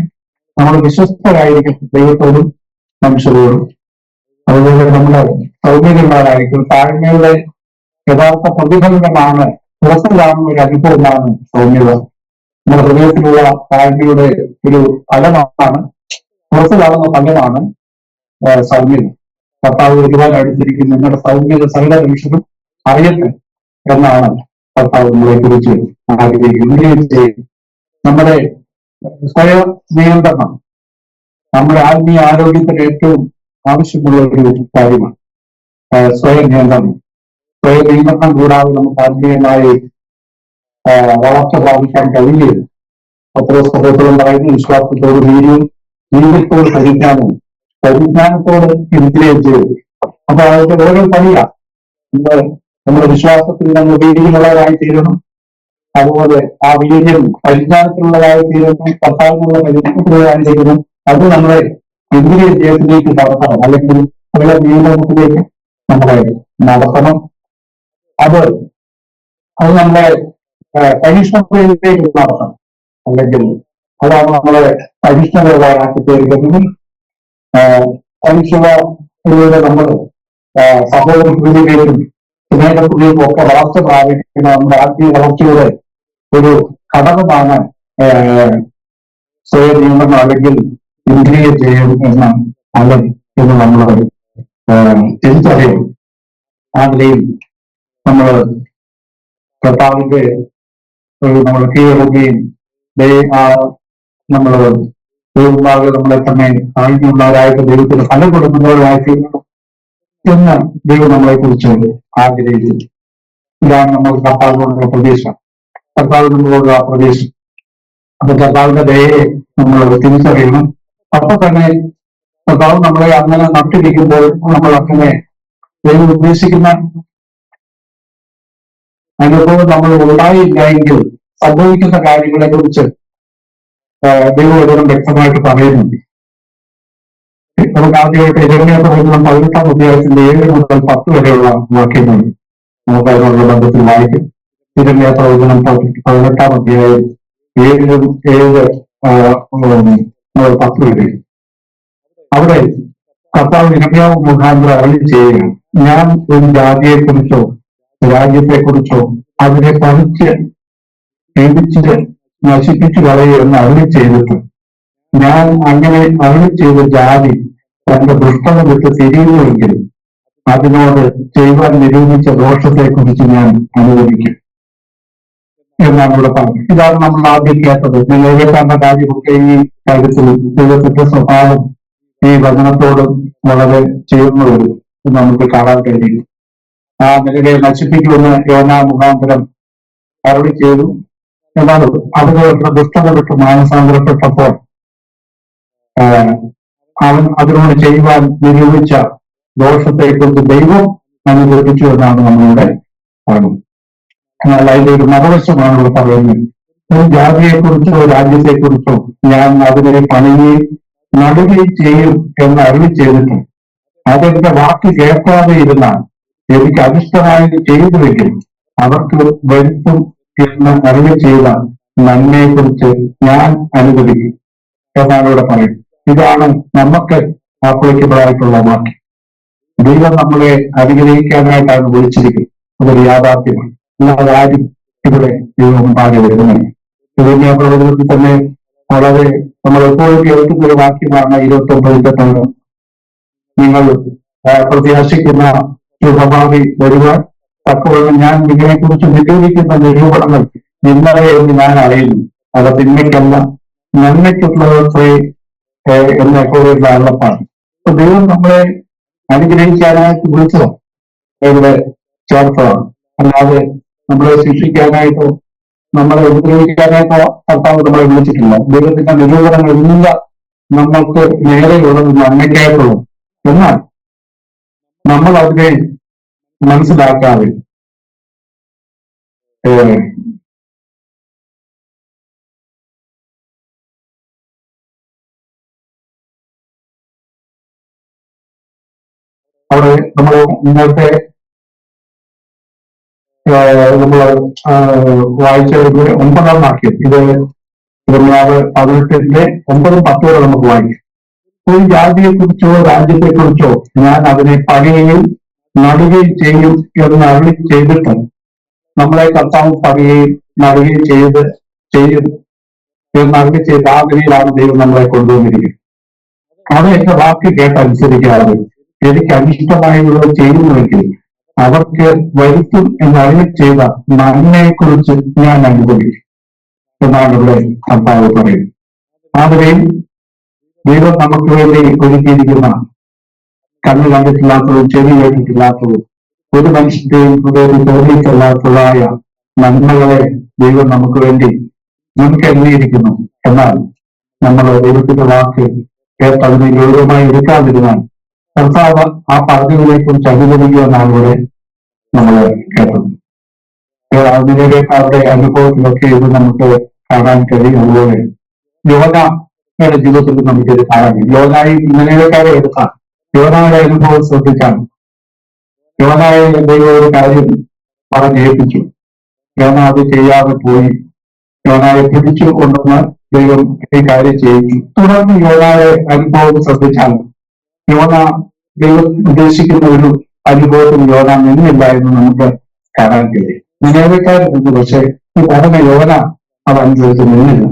നമ്മൾ വിശ്വസ്തരായിരിക്കും ദൈവത്തോടും മനുഷ്യരോടും. അതുപോലെ നമ്മൾ സൗമ്യതയുള്ളവരായിരിക്കും. താഴ്മയുടെ യഥാർത്ഥ പ്രതിഫലനമാണ്, പുറത്തു കാണുന്ന ഒരു അനുഭവമാണ് സൗമ്യത. നമ്മുടെ ഹൃദയത്തിലുള്ള താഴ്മയുടെ ഒരു ഫലമാണ്, പുറത്തു കാണുന്ന ഫലമാണ് സൗമ്യത. കർത്താവ് ഒരുപാട് അടുത്തിരിക്കും. നിങ്ങളുടെ സൗമ്യത സകല മനുഷ്യരും അറിയട്ടെ എന്നാണ് കർത്താവ് നമ്മളെ കുറിച്ച് ആഗ്രഹിക്കുന്നത്. നമ്മുടെ സ്വയം നിയന്ത്രണം നമ്മുടെ ആത്മീയ ആരോഗ്യത്തിന് ഏറ്റവും ആവശ്യമുള്ള ഒരു കാര്യമാണ്. സ്വയം നിയന്ത്രണം കൂടാതെ നമുക്ക് ആത്മീയമായി വളർച്ച പ്രാപിക്കാൻ കഴിയില്ല. പത്രോസ് പറയുന്ന വിശ്വാസത്തോട് വീര്യത്തോട് പരിജ്ഞാനവും, പരിജ്ഞാനത്തോട് ഇന്ദ്രിയജയവും. അപ്പൊ അതിന്റെ ഓരോ പണിയാ. നമ്മുടെ വിശ്വാസത്തിൽ നമ്മൾ വീര്യമുള്ളവരായി തീരണം. അതുപോലെ ആ വീര്യം പരിജ്ഞാനത്തിലുള്ളതായി തീരുന്നു, കർത്താവിനുള്ള പരിജ്ഞാനത്തിലുള്ളതായി തീരുന്നു. അത് നമ്മളെ ഇന്ദ്രിയ ജയത്തിലേക്ക് നടത്തണം, അല്ലെങ്കിൽ നമ്മുടെ നിയമത്തിലേക്ക് നമ്മളെ നടത്തണം. അത് നമ്മളെ പരീക്ഷണത്തിലേക്ക് നടത്തണം, അല്ലെങ്കിൽ അതാണ് നമ്മളെ പരീക്ഷണങ്ങളാക്കി തീർക്കുന്നത്. പരീക്ഷണത്തിലൂടെ നമ്മൾ സഹോദരത്തിലേക്കും സ്നേഹത്തിലേക്കും ഒക്കെ വളർച്ച പ്രാപിക്കുന്ന നമ്മുടെ ആത്മീയ വളർച്ചയുടെ ഒരു ഘടകമാണ് സ്വയം നിയമം അല്ലെങ്കിൽ ഇന്ദ്രിയ ജയം എന്ന ഫലം എന്ന് നമ്മൾ തിരിച്ചറിയും. ആ നിലയിൽ നമ്മൾ കർത്താവിന്റെ നമ്മൾ കീഴടങ്ങുകയും നമ്മൾ ദൈവമാകെ നമ്മളെ തന്നെ ആഴ്ചയുള്ളവരായിട്ട് ദൈവത്തിന് ഫലം കൊടുക്കുന്നവരായിത്തീരുന്നു എന്ന് ദൈവം നമ്മളെ കുറിച്ച് ആഗ്രഹിക്കുന്നു. ഇതാണ് നമ്മൾ കർത്താവിനോടുള്ള പ്രതീക്ഷ, കർത്താവിനോടുള്ള പ്രതീക്ഷ. അപ്പൊ കർത്താവിന്റെ ദയയെ നമ്മൾ തിരിച്ചറിയണം. അപ്പൊ തന്നെ കർത്താവ് നമ്മളെ അങ്ങനെ നട്ടിരിക്കുമ്പോൾ നമ്മൾ അങ്ങനെ ദൈവം ഉദ്ദേശിക്കുന്ന അനുഭവം നമ്മൾ ഉണ്ടായില്ല എങ്കിൽ സംഭവിക്കുന്ന കാര്യങ്ങളെ കുറിച്ച് ദൈവവചനം വ്യക്തമായിട്ട് പറയുന്നുണ്ട്. നമുക്ക് ആദ്യമായിട്ട് ഇരമ്യാ പ്രവചനം 18-ാം അധ്യായത്തിന്റെ 7 മുതൽ 10 വരെയുള്ള വാക്യങ്ങൾ നമുക്ക് അതിനുള്ള ബന്ധത്തിൽ വായിക്കും. ഇരമ്യാ പ്രവചനം 18-ാം അധ്യായം 7 മുതൽ 10 വരെ. അവിടെ കർത്താവ് ഇരമ്യാവ് മുഖാന്തരം അരുളി ചെയ്യുകയാണ്, ഞാൻ ഒരു ജാതിയെക്കുറിച്ചോ രാജ്യത്തെക്കുറിച്ചോ അതിനെ പറിച്ച് ഇടിച്ച് നശിപ്പിച്ചു കളയുമെന്ന് അരുളി ചെയ്തിട്ട് ഞാൻ അങ്ങനെ അരുളി ചെയ്ത ജാതി തന്റെ ദുഷ്ടത വിട്ട് തിരിയുന്നുവെങ്കിൽ അതിനോട് ചെയ്യുവാൻ നിരൂപിച്ച ദോഷത്തെക്കുറിച്ച് ഞാൻ അനുവദിക്കും എന്നാണ് ഇവിടെ പറഞ്ഞത്. ഇതാണ് നമ്മൾ ആദ്യം കേട്ടത്. നിലവിലേക്കാണ്ട കാര്യമൊക്കെ ഈ കാര്യത്തിൽ ദൈവത്തിന്റെ സ്വഭാവം ഈ വചനത്തോട് വളരെ ചേർന്ന് വരും നമുക്ക് കാണാൻ കഴിയും. ആ നിലയെ നശിപ്പിക്കുമെന്ന് യോനാ മുഖാന്തരം അരുളി ചെയ്തു. എന്നാൽ അതിനുള്ള ദുഷ്ടത വിട്ട് മാനസാന്തരപ്പെട്ടപ്പോൾ അവൻ അതിനോട് ചെയ്യുവാൻ നിരൂപിച്ച ദോഷത്തെക്കുറിച്ച് ദൈവം അനുവദിച്ചു എന്നാണ് നമ്മളിവിടെ കാണുന്നത്. എന്നാൽ അതിന്റെ ഒരു മറുവശമാണ് ഇവിടെ പറയുന്നത്. ഒരു ജാതിയെക്കുറിച്ചോ രാജ്യത്തെക്കുറിച്ചോ ഞാൻ അതിനെ പണിയുകയും നടുകയും ചെയ്യും എന്ന് അരുളി ചെയ്തിട്ട് അതെന്റെ വാക്ക് കേൾക്കാതെ ഇരുന്നാൽ എനിക്ക് അനിഷ്ടമായത് ചെയ്തുവെങ്കിൽ അവർക്ക് വരുത്തും എന്ന് അരുളി ചെയ്ത നന്മയെക്കുറിച്ച് ഞാൻ അനുവദിക്കും എന്നാണ് ഇവിടെ പറയുന്നത്. ഇതാണ് നമുക്ക് ആപ്ലിക്കബിൾ ആയിട്ടുള്ള വാക്യം. ദൈവം നമ്മളെ അനുഗ്രഹിക്കാനായിട്ടാണ് വിളിച്ചിരിക്കുന്നത്. അതൊരു യാഥാർത്ഥ്യമാണ്. അല്ലാതെ ആരും ഇവിടെ ദൈവം ഉണ്ടാകെ വരുന്നില്ല. ഇതിന്റെ പ്രവചനത്തിൽ തന്നെ വളരെ നമ്മൾ എപ്പോഴും കേൾക്കുന്ന ഒരു വാക്യമാണ് 29-ൽ നിങ്ങൾ പ്രത്യാശിക്കുന്ന ശുഭഭാവി വരുവാൻ തക്കവണ്ണം ഞാൻ ഇതിനെക്കുറിച്ച് നിരൂപിക്കുന്ന നിരൂപണങ്ങൾ ഇന്നലെ എന്ന് ഞാൻ അറിയുന്നു. അത് തിന്മയ്ക്കല്ല നന്മയ്ക്കുള്ളത്രേ എന്ന് എപ്പോഴും അള്ളപ്പാണ്. അപ്പൊ ദൈവം നമ്മളെ അനുഗ്രഹിക്കാനായിട്ട് വിളിച്ചതോ ഇവിടെ ചേർത്തതാണ്. അല്ലാതെ നമ്മളെ ശിക്ഷിക്കാനായിട്ടോ നമ്മളെ ഉപദ്രവിക്കാനായിട്ടോ കർത്താവ് നമ്മളെ വിളിച്ചിട്ടില്ല. ദൈവത്തിന്റെ നിരൂപണങ്ങളില്ല നമ്മൾക്ക് നേരെയുള്ളത് നന്മയ്ക്കായിട്ടുള്ളത്. എന്നാൽ നമ്മൾ അതിനെ മനസ്സിലാക്കാതെ അവിടെ നമ്മൾ നേരത്തെ നമ്മൾ വായിച്ച 9-ാം വാക്യം, ഇത് 18-ന്റെ 9-10 വരെ നമുക്ക് വായിക്കാം. ഒരു ജാതിയെക്കുറിച്ചോ രാജ്യത്തെക്കുറിച്ചോ ഞാൻ അതിനെ പണിയുകയും നടുകയും ചെയ്യും എന്ന് അരുളി ചെയ്തിട്ട് നമ്മളെ കർത്താവ് പണിയുകയും നടുകയും ചെയ്യും എന്ന് അരുളി ചെയ്ത് ആ നിലയിലാണ് ദൈവം നമ്മളെ കൊണ്ടുവന്നിരിക്കുന്നത്. അത് എന്റെ വാക്ക് കേട്ടനുസരിക്കാതെ എനിക്ക് അനിഷ്ടമായുള്ളത് ചെയ്യുന്നുവെങ്കിൽ അവർക്ക് വരുത്തും എന്ന് അരുളി ചെയ്ത നന്മയെക്കുറിച്ച് ഞാൻ അനുഭവിക്കും എന്നാണ് ഇവിടെ കർത്താവ് പറയുന്നത്. ആ നിലയിൽ ദൈവം നമുക്ക് വേണ്ടി ഒരുക്കിയിരിക്കുന്ന കണ്ണ് കണ്ടിട്ടില്ലാത്തതും ചെവി കേട്ടിട്ടില്ലാത്തതും ഒരു മനുഷ്യന്റെയും ഹൃദയത്തിൽ തോന്നിയിട്ടില്ലാത്തതായ നന്മകളെ ദൈവം നമുക്ക് വേണ്ടി മുൻകരുതിയിരിക്കുന്നു. എന്നാൽ നമ്മൾ ദൈവത്തിന്റെ വാക്ക് കേട്ടതിനെ ഗൗരവമായി എടുക്കാതിരുന്നാൽ കർത്താവ് ആ പറഞ്ഞതിനെ കുറിച്ച് അനുവദിക്കുമെന്നാണ് ഇവിടെ നമ്മൾ കേട്ടത്. അതിനേക്കാളുടെ അനുഭവത്തിലൊക്കെ ഇത് നമുക്ക് കാണാൻ കഴിയും. അതുപോലെ യോനയുടെ ജീവിതത്തിൽ നമുക്കിത് കാണാൻ കഴിയും. യോനായി ഇങ്ങനെയൊക്കെ എടുക്കാം. യോനയുടെ അനുഭവം ശ്രദ്ധിച്ചാണ്. യോനായെ ദൈവം ഒരു കാര്യം പറഞ്ഞേൽപ്പിച്ചു. യോന അത് ചെയ്യാതെ പോയി. യോനായെ പിടിച്ചു കൊണ്ടുവന്ന് ദൈവം ഈ കാര്യം ചെയ്യിച്ചു. തുടർന്ന് യോനയുടെ അനുഭവം ശ്രദ്ധിച്ചാണ്. യോന ദൈവം ഉദ്ദേശിക്കുന്ന ഒരു അനുഭവത്തിൽ യോന നിന്നില്ല എന്ന് നമുക്ക് കാണാൻ കഴിയും. നിലവിലേക്കാരുണ്ട്, പക്ഷെ ഈ പറഞ്ഞ യോന അതനുസരിച്ച് നിന്നില്ല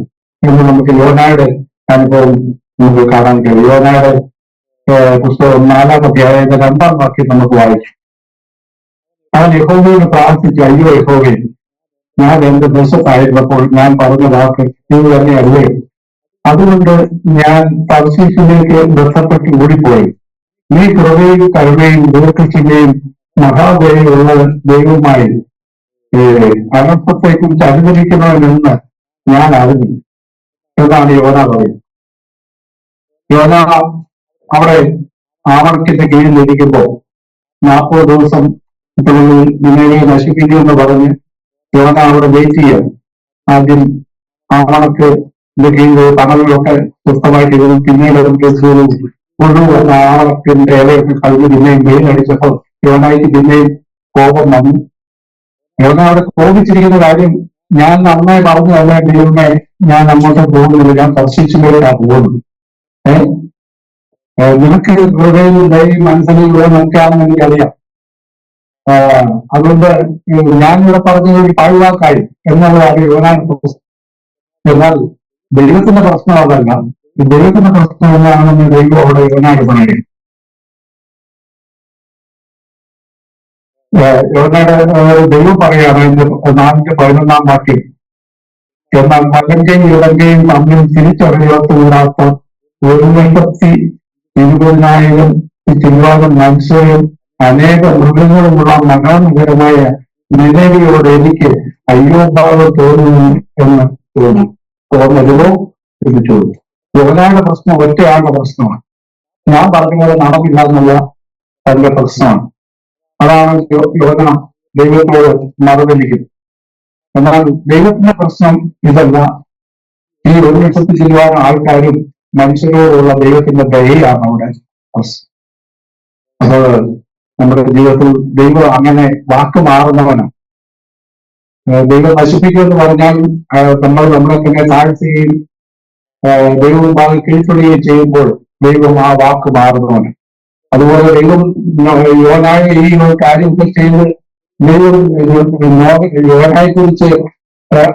എന്ന് നമുക്ക് യോനയുടെ അനുഭവം നമുക്ക് കാണാൻ കഴിയും. യോനയുടെ പുസ്തകം 4-ാം അധ്യായത്തിന്റെ 2-ാം വാക്യം നമുക്ക് വായിക്കും. അവൻ യഹോവയോട് പ്രാർത്ഥിച്ചു, അയ്യോ യഹോവേ, ഞാൻ എന്റെ ദേശത്തായിരുന്നപ്പോൾ ഞാൻ പറഞ്ഞ വാക്ക് ഇത് തന്നെയല്ലേ? അതുകൊണ്ട് ഞാൻ തർശീശിലേക്ക് ബന്ധപ്പെട്ട് ഓടിപ്പോയി. നീ കൃപയും കരുണയും ദീർഘക്ഷമയും മഹാദയയുള്ള ദൈവമായി അനർത്ഥത്തെക്കുറിച്ച് അനുവദിക്കണമെന്ന് ഞാൻ അറിഞ്ഞു എന്നാണ് യോന പറയുന്നത്. യോന അവിടെ ആവർത്തിന്റെ കീഴിലിരിക്കുമ്പോൾ 40 ദിവസം നിലയെ നശിപ്പിക്കുമെന്ന് പറഞ്ഞ് യോന അവിടെ വെയിറ്റ് ചെയ്യാം. ആദ്യം ആണക്ക് തണലുകളൊക്കെ സ്വസ്ഥമായിട്ട് ഇരുന്നു. പിന്നീട് മുഴുവൻ ആണത്തിന്റെ ഇലയൊക്കെ കഴിഞ്ഞ് പിന്നെയും വെയിലടിച്ചപ്പോൾ യോനായിക്ക് പിന്നെയും കോപം വന്നു. യോന അവിടെ കോപിച്ചിരിക്കുന്ന കാര്യം ഞാൻ നന്നായി പറഞ്ഞു തന്നെ, ദൈവമേ ഞാൻ അങ്ങോട്ട് പോകുന്നില്ല, ഞാൻ ദർശിച്ചിലേക്കാണ് പോകുന്നത്. നിനക്ക് ഹൃദയം ദൈവം മനസ്സിലുള്ള നോക്കാമെന്ന് എനിക്കറിയാം. അതുകൊണ്ട് ഞാനിവിടെ പറഞ്ഞത് ഒരു പാഴ്വാക്കായി എന്നുള്ളതാണ് യോനാന്റെ പ്രശ്നം. എന്നാൽ ദൈവത്തിന്റെ പ്രശ്നം അതല്ല. ദൈവത്തിന്റെ പ്രശ്നം എന്താണെന്ന് ദൈവം അവിടെ യോനാട് പറയുക. യോനാട് ദൈവം പറയുകയാണ് 4:11 വാക്യം, എന്നാൽ വലങ്കയും ഇടങ്കയും തമ്മിൽ തിരിച്ചറിയാത്തൂടാത്ത 1,20,000 ചില്വാനം മനുഷ്യരും അനേക മൃഗങ്ങളുമുള്ള മഹാനഗരമായ നിലവിയോട് എനിക്ക് അയ്യോഭാവം തോന്നുന്നു എന്ന് തോന്നരുതോ എന്ന് ചോദിച്ചു. യോനായുടെ പ്രശ്നം ഒറ്റയാളുടെ പ്രശ്നമാണ്. ഞാൻ പറഞ്ഞ പോലെ നടന്നില്ല എന്നുള്ള തന്റെ പ്രശ്നമാണ്. അതാണ് യോന ദൈവത്തോട് മറുപടിക്കുന്നത്. എന്നാൽ ദൈവത്തിന്റെ പ്രശ്നം ഇതല്ല. ഈ 1,00,000 ചില്വാനം ആൾക്കാരും മനുഷ്യരോടുള്ള ദൈവത്തിന്റെ ദയയാണ് അവിടെ പ്രശ്നം. അപ്പോൾ നമ്മുടെ ജീവിതത്തിൽ ദൈവം അങ്ങനെ വാക്ക് മാറുന്നവനാണ്. ദൈവം നശിപ്പിക്കുമെന്ന് പറഞ്ഞാൽ നമ്മളെ തന്നെ താഴ്ത്തുകയും ദൈവം കീഴ്പ്പെടുകയും ചെയ്യുമ്പോൾ ദൈവം ആ വാക്ക് മാറുന്നവനാണ്. അതുപോലെ ദൈവം യോനായ ഈ കാര്യമൊക്കെ ചെയ്ത് ദൈവം യോനായെ കുറിച്ച്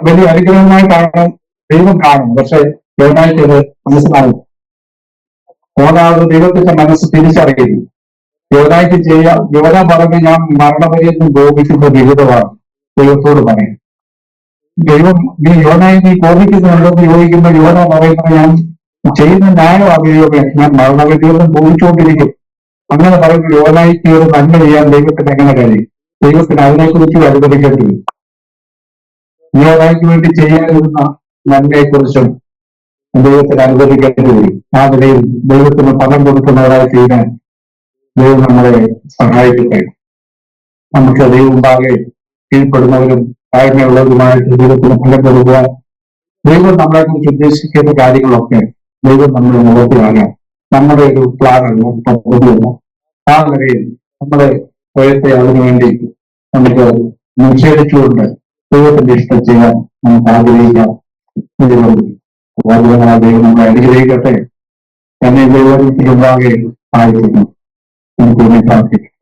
വലിയ അനുഗ്രഹമായിട്ടാണ് ദൈവം കാണുന്നത്. പക്ഷെ യോനായ്ക്ക് അത് മനസ്സിലാവും. യോനാവ് ദൈവത്തിന്റെ മനസ്സ് തിരിച്ചറിയുന്നു. യോനായ്ക്ക് ചെയ്യാം. യോന പറഞ്ഞ് ഞാൻ മരണപര്യന്തം കോപിക്കുന്ന വിഹിതമാണ് ദൈവത്തോട് പറയും. ദൈവം നീ യോനായി നീ കോപിക്കുന്നുണ്ടെന്ന് ചോദിക്കുമ്പോൾ യോന പറയുന്നത് ഞാൻ ചെയ്യുന്ന ന്യായമാണ് ദൈവമേ, ഞാൻ മരണപര്യന്തം കോപിച്ചുകൊണ്ടിരിക്കും. അങ്ങനെ പറയുമ്പോൾ യോനായിക്ക് ഒരു നന്മ ചെയ്യാൻ ദൈവത്തിന് എങ്ങനെ കഴിയും? ദൈവത്തിന് അതിനെക്കുറിച്ച് അനുവദിക്കേണ്ടി വരും. യോനായ്ക്ക് വേണ്ടി ചെയ്യാനിരുന്ന നന്മയെക്കുറിച്ചും ദൈവത്തിന് അനുവദിക്കേണ്ടി വരും. ആ നിലയിൽ ദൈവത്തിന് ഫലം കൊടുക്കുന്നവരായി ചെയ്യാൻ ദൈവം നമ്മളെ സഹായിക്കട്ടെ. നമുക്ക് ദൈവം മുമ്പാകെ കീഴ്പ്പെടുന്നവരും താഴ്മയുള്ളവരുമായിട്ട് ദൈവത്തിന് ഫലം കൊടുക്കുക. ദൈവം നമ്മളെ കുറിച്ച് ഉദ്ദേശിക്കുന്ന കാര്യങ്ങളൊക്കെ ദൈവം നമ്മളെ മുഖത്തിലാകാം. നമ്മുടെ ഒരു പ്ലാനല്ല, പദ്ധതിയല്ല. ആ നിലയിൽ നമ്മുടെ സ്വയത്തെ അതിനുവേണ്ടി നമുക്ക് നിഷേധിച്ചുകൊണ്ട് ദൈവത്തിന്റെ ഇഷ്ടം ചെയ്യാൻ നമുക്ക് ആഗ്രഹിക്കാം. ദൈവം നമ്മളെ അനുഗ്രഹിക്കട്ടെ. എന്നെ ദൈവത്തിന് മുമ്പാകെ ആയിരിക്കുന്നു. നമുക്ക് പ്രാർത്ഥിക്കാം.